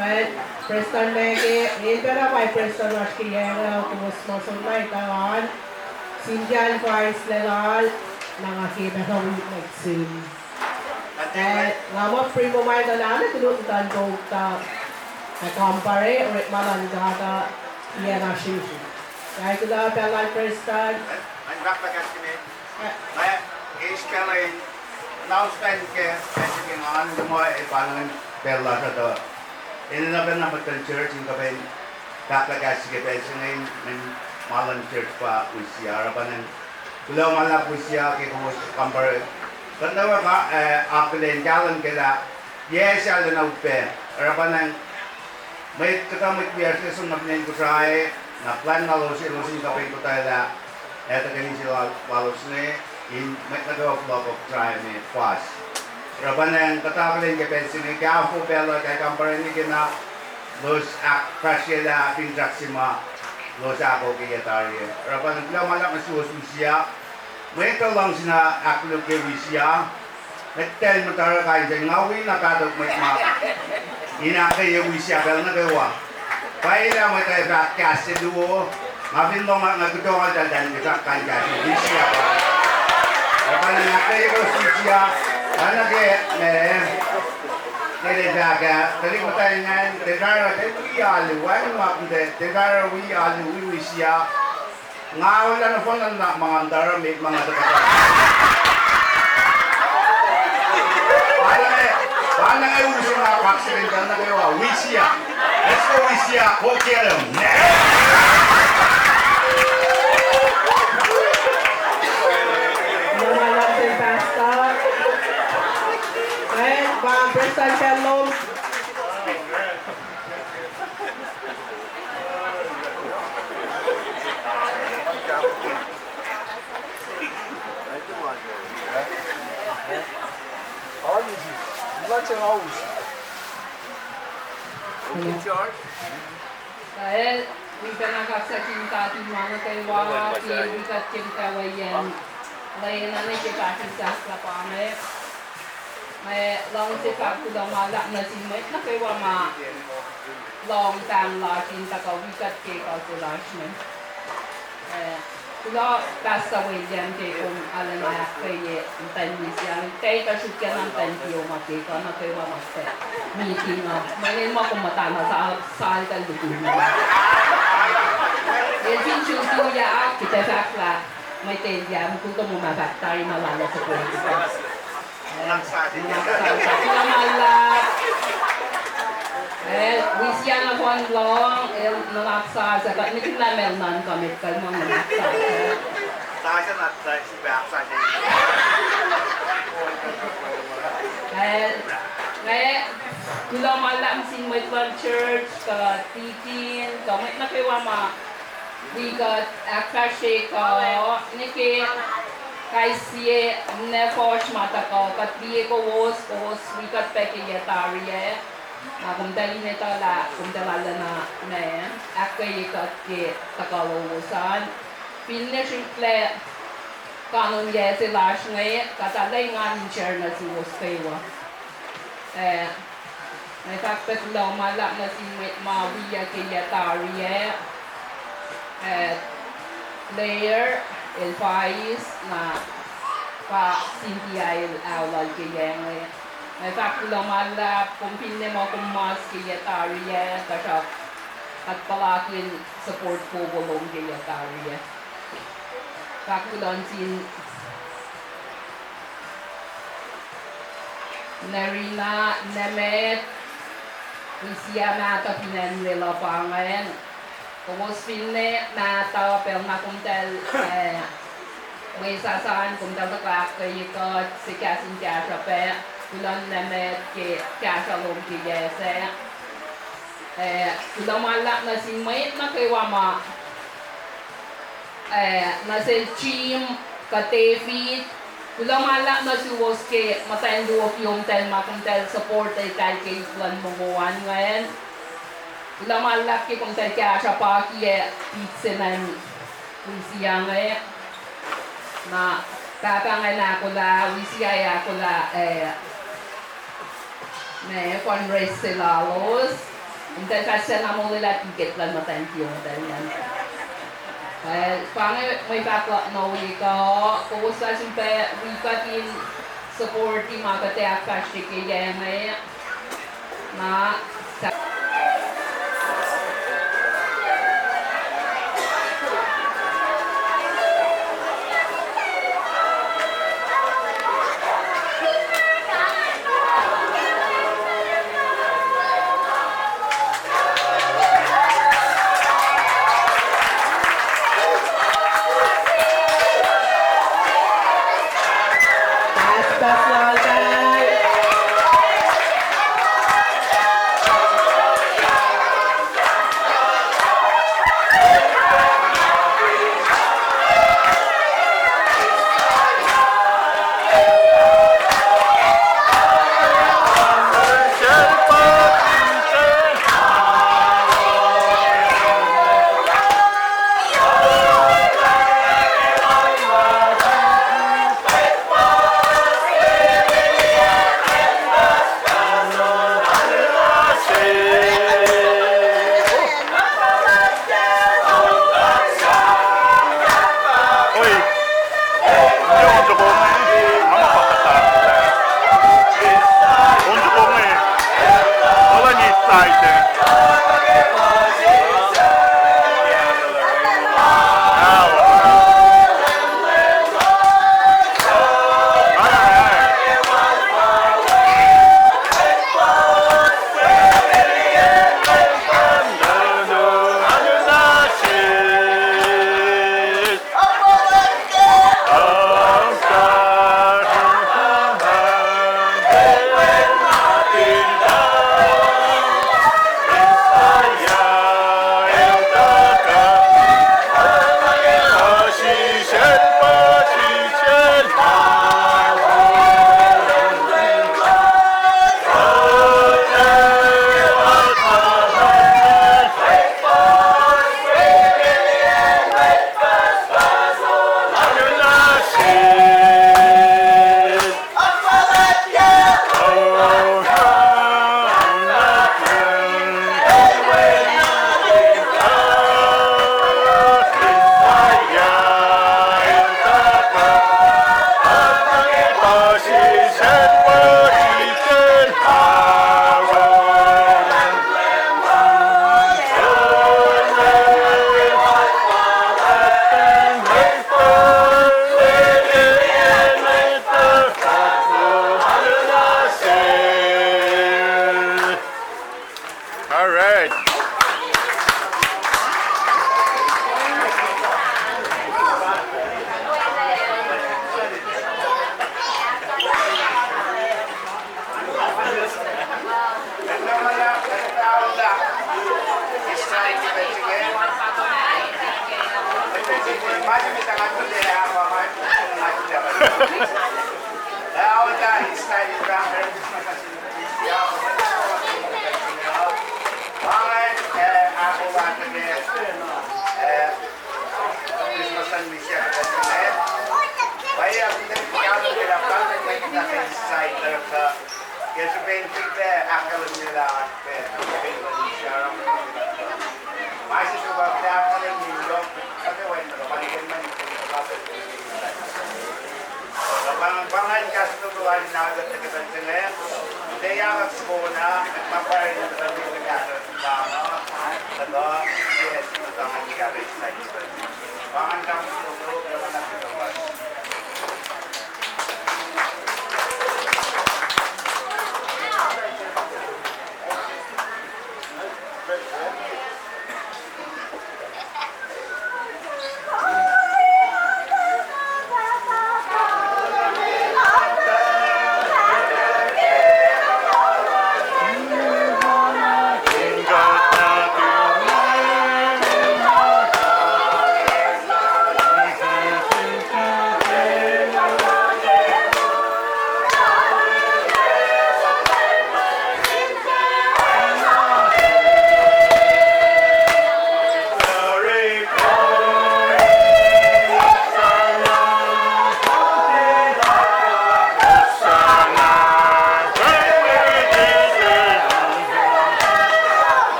Well, Preston Lege, Indra by Preston Ashkiyera, Kusmos on my Tawan, Sinjan Vice Legal, Nangakita ng nagsim. Ngamo primo may dalala tulog tanto ta compare or malangata iya na shishi. Kaya kula pelan Preston. Ang bakbagas kami. Kaya ispelin announcement ke messaging on the mo ipanan bella sa to. Ina na betul church in kapen bakbagas ke pension in malan church pa usia rapanan. Kula malap usia ke ko compare. Kanda ka aklen jalan kela yes ala na upe rapanan may katamit biar sa magnen ko try na plan na lo si kapay ko tayo eto kanin sila walos ne in may nagawa flock of try me fast rapanan kataklen ke pensin ni kafu pela kay kampare ni kina los ak prasela pindraksima los ako kiyatari rapanan kila malak na sususia may lang sina aklo ke wisya metel matara kay ngawi na kadok may ma ina kay wisya bel na gawa paila mo tayo broadcast duo mabin mo nga gudong dal dan kita kanya wisya apa na kay wisya ana ke ne jaga tali mo tayo nga dedara ke wi alu wan ma kunde dedara wi alu wi wisya nga wala na phone na mga andara may mga dekat. Wala nga uso na accidental na kayo. Wisya. Let's go Wisya. Go get him. Lumalap si Pastor. Well, bang Preston Shalom. Dahil may pinagkaksakinta at mga kaiwa, ikat kintawayan, layan na nagkikasin sa kapame. May lang si Kakulang malak na simit na kaiwa ma long time lakin takawikat kay kalkulasyon. Kula basta wayan kay kung alam na kay intanis yan. Kay kasukyan ng tantiyo makika na kaiwa magte. Meeting na. Malin mo kung matana sa saan ka lutunin. Yan sinsuto ya kita sakla. May tendiyan kung ito mo mabaktay malala sa politika. Sila malak. Wisya na kuan long, nalaksa sa kat. Hindi na melnan kami kalmang nalaksa. Saya nak saya si bahasa ni. Kaya kulang malam sin may church ka titin ka may nakiwa ma we got akashe ka niki kay siye ne force mata ka katbiye ko was we got peke yetariye na kung dali nito la kung dalala na akay kat ke takalosan finishing play kanon ye si lash ngay katalay nga ni chair na si was kaywa may takpet law malak na si mawiya kaya tariye layer el pais na pa Cynthia el awal kaya ngay may takpet law malak kung pinne mo kung mas kaya tariye kasap at palakin support po bulong kaya tariye takpet sin Narina Nemet Wisya nata pinan nila pangayan. Kumos pinne nata pel na kumtel may sasaan kumtel takak kay ikot si kasin kasya pe kulan Nemet ke kasya lom ki yese kulang malak na si mayit na kay wama na si Chim Katefit kulang malak na si Woske matayin duwak yung tel makumtel support ay kay kulan mong ngayon kulang malak kay kumtel kaya siya pa kiye pizza ng wisya ngayon na tatangay na ako la wisya ya ako la may fundraise sila los Mutta tässä on mulle läppiket lan matentio tällään. Pange may bakla no ika kuusasin pe wikatin supporti makate akashti kiyeme na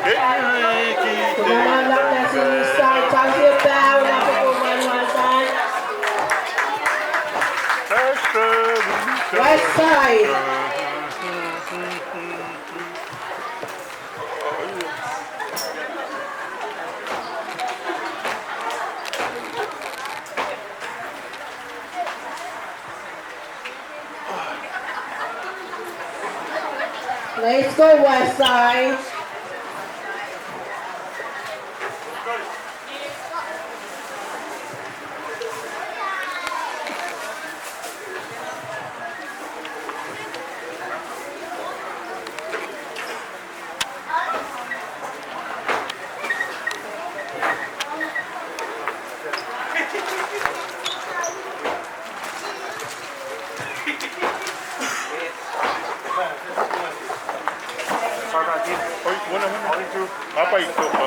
Tumamalak na si Star Champion daw. Wala po pumaluwasan. West side. Let's go west side. Oy, muna. Apa ito pa?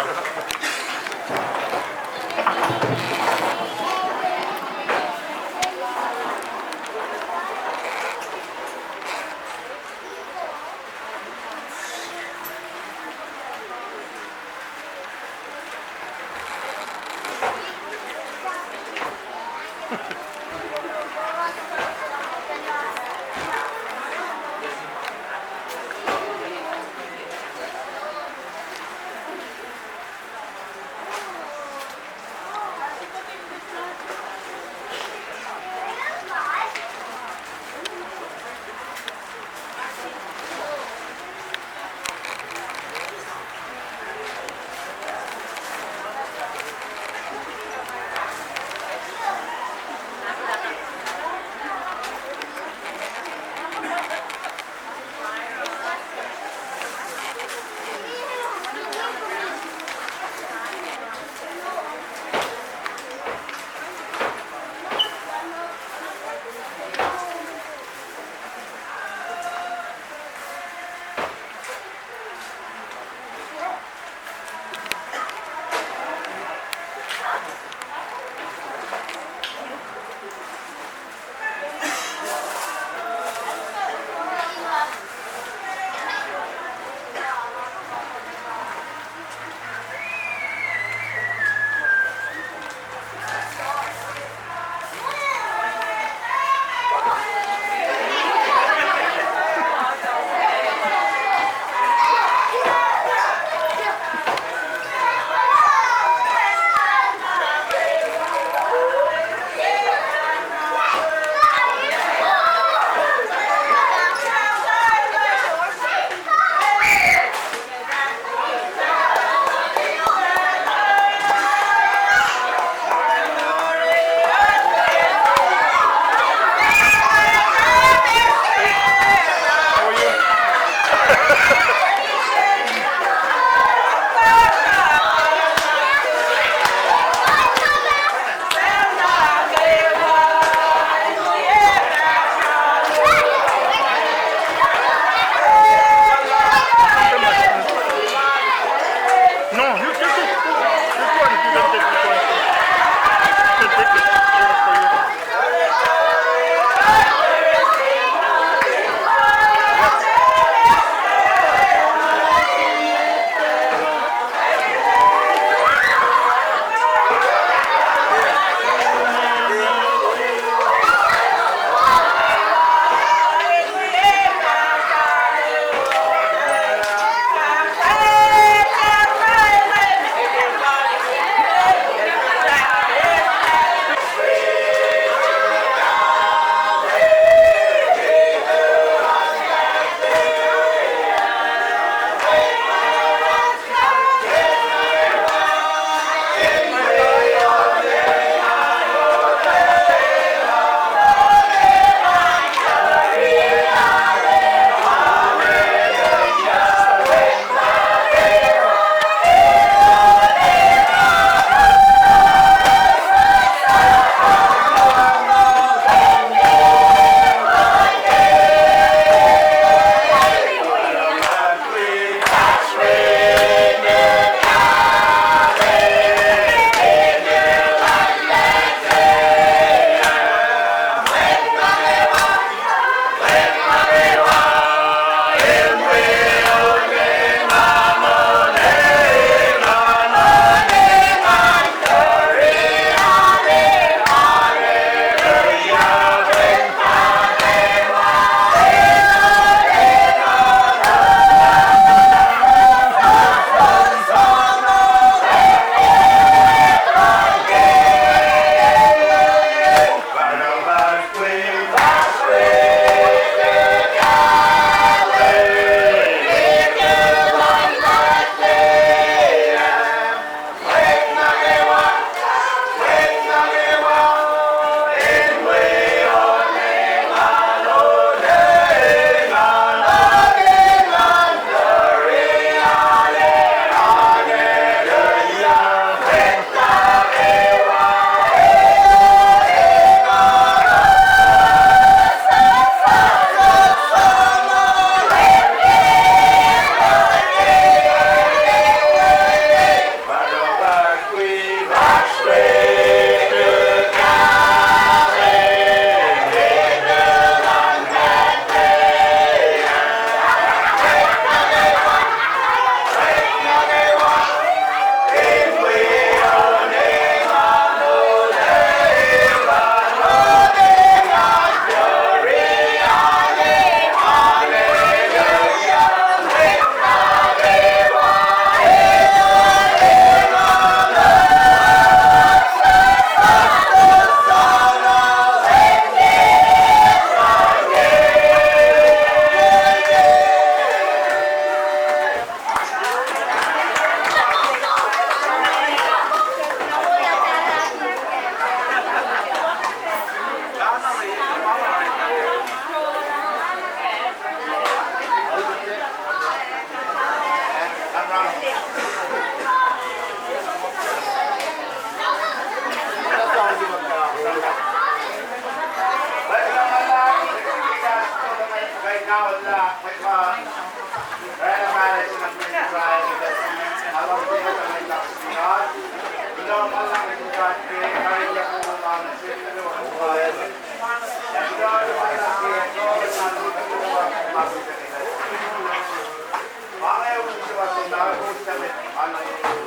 with Honolulu,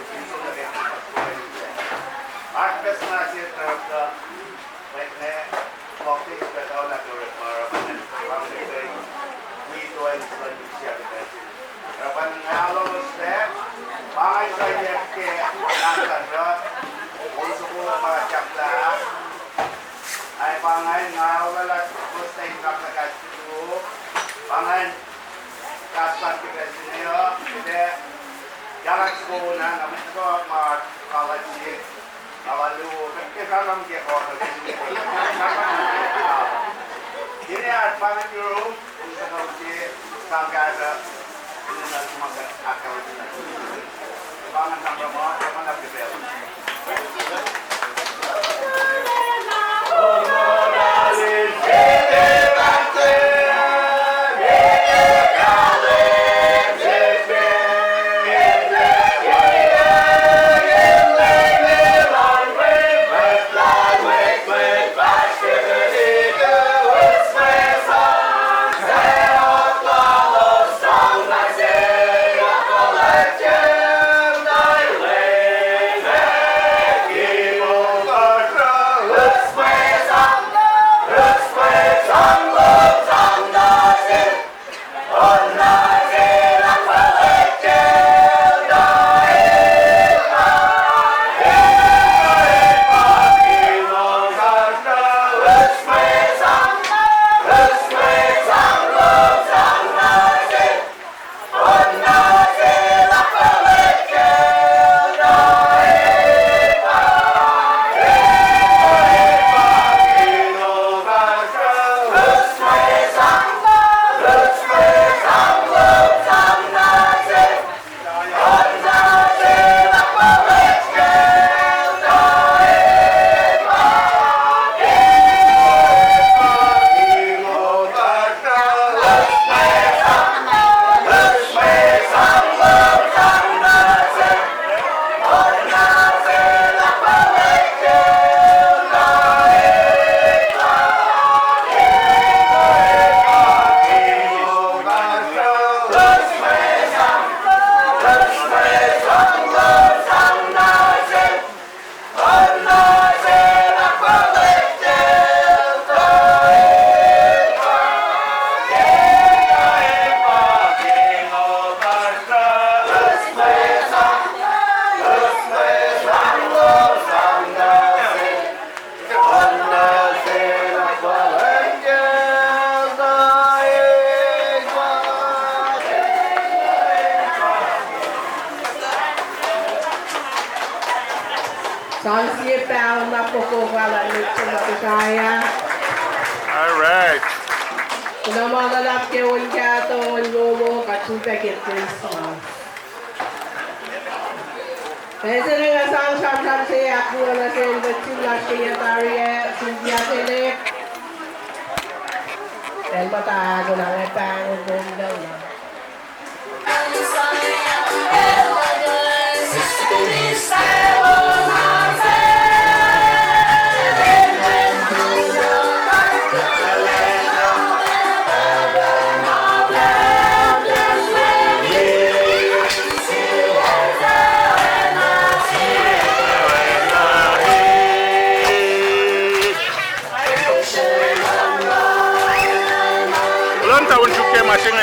Art Christmas is like coffee, but all that to reparaman and family we do and like siya kasi. Rapan ngalo step, bangay sa yeke nakara, uso ko mga chapla. Ay bangay ngalo la gusto yung kapag ito, bangay kaspan kasi niyo, hindi jalan sekolah namun itu mga college Honolulu, kita lang dia kau ini ada banyak room untuk kerja sagada ini nak cuma akal ini banyak tambah banyak nak dibel. All right. Namangalap ke unja to unlomo kachuta ke Christmas. Pwede na nga sang se ako na sa chula siya tariya siya tele. El matago na nga pango daw na. Ilang taon siya masing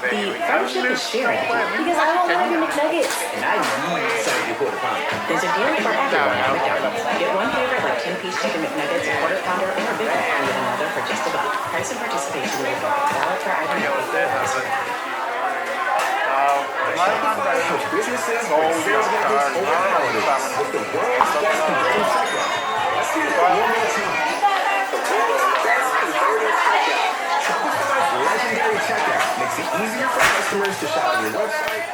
The friendship is sharing because I love Larry McNuggets and I need something to put upon. There's a deal for everyone at McDonald's. Get one favorite like 10-piece chicken McNuggets, a quarter pounder, or a big one, and get another for just $1. Price and participation will vary. Valid for item Businesses with sales records over the holidays with the world's best converting checkout. Let's hear it one more time. The world's best converting checkout. Shopify's legendary checkout makes it easier for customers to shop on your website.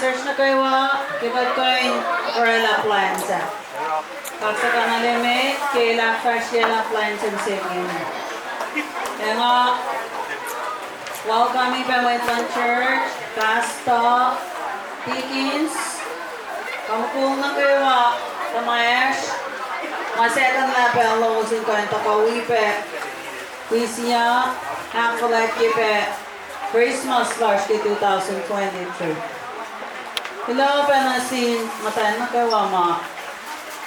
search na kayo kipag ko yung Orla plants. Kapsa ka na limit, kaya fresh yellow plants and singing. Kaya nga, welcoming pa Wentland Church, Casta, Pickens, kamukong na kayo Tamayesh, mga second level, losin ko yung Takawipe, Quisia, Hakalek Kipe, Christmas Lush 2022. Hello, panasin, matayan na kayo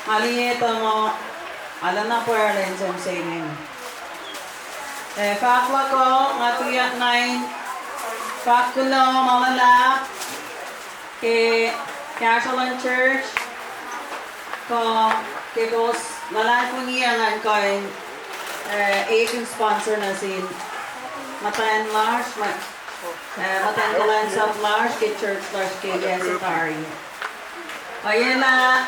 Maliyeta mo, alam na po rin sa singing. Fakla ko, nga tuyat 9, Fakulo, malalak, Casualan Church, kikos, malalak po niyangan ko yung Asian sponsor na sin Matayan Lars, Matayan Kalan sa Lars, Church Lars, Yesitari. Ayan na,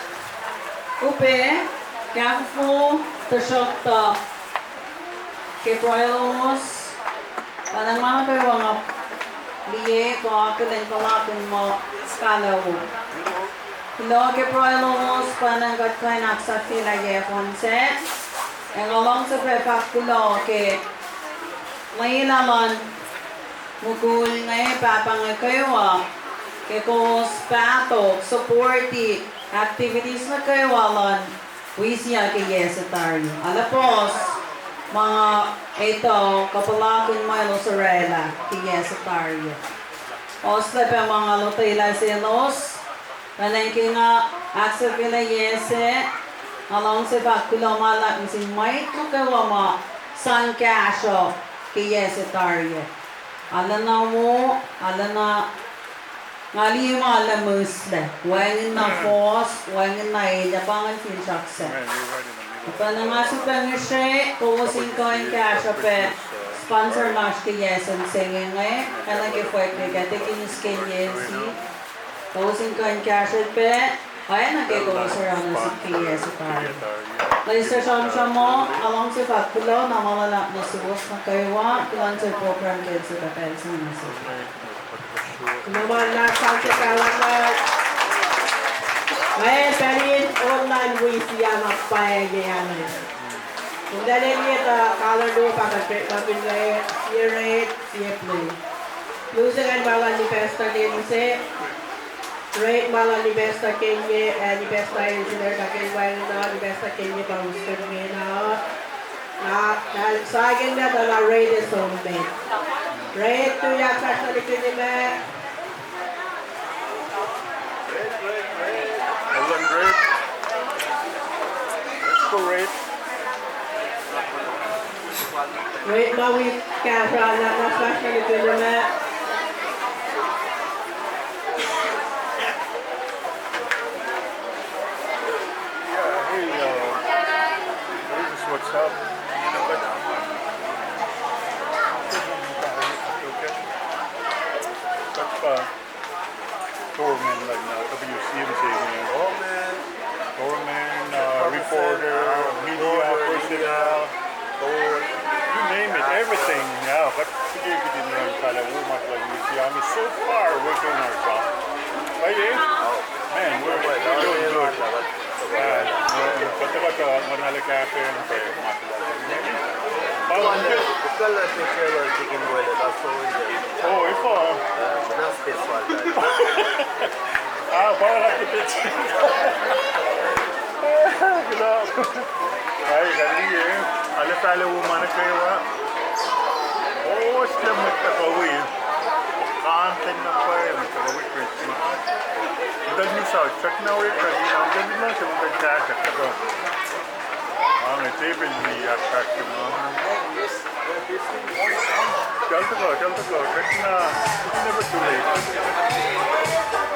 Upe, Kafu, Tashokta, Kiproilos, Panang mga kayo mga liye ko akiling palakon mo skala mo. Hello, Kiproilos, Panang katkay naksaki na yefonse. Ang along sa prefakulo, may naman, mukul ngayon papangay kayo kikos patok, supporti, activities na kayo wisya kiyesitary. Alapos, mga ito, kapalakon Milo Sorella, kiyesitary. Osla pa mga lutay silos, panengki nga, aksa pila yese, along sa pakulo malak si Mike kawa san kasho kiyesitary. Ala na mo, ala na ngali mo ala musle, wangin na force, wangin na pangan finshakse. Panangaso pangishe, kuusin ko yung kasha pe, sponsor nash kiyesen singing kanang kifuek ka, tikin yung skin yensi. Kuusin ko yung kasha pe, ay nakikosraean na si kiyesen tayo. Later siya mo, along si Fakulo, na malalak na subos na kaywa, ilan sa program kids sa kapensa na siya. Naman na sa kalangan. Ngayon, perin online wisya na payayan. Kung dali niya color do pagkakit na pinlay, siya rate, siya play. Lusa kan malang ni Pesta din si rate malang ni Pesta Kenya, ni Pesta yung sila kakinwain na, ni Pesta Kenya pa uskan ngayon na sa akin na dala rate is homemade. Rate to yung sa likod ni Matt. Wait, Maui Kasra, na special ito naman. up. Doorman like WCMC, doorman, reporter, media personnel, you name it, everything. Yeah, but today we didn't learn Kala Umat like museum is so far away from our shop. Right, eh? Man, we're doing good. But Manala Cafe and oh, if para kita. Ay, kali eh. Alat-ala umana kayo oh, sila magtakawi. Content na pa eh. Magtakawi Christmas. Dahil ni South, check na ulit. Ang gabi lang siya magkakak. Ang table ni attract yung mga. Tell to go. Check na. It's never too late.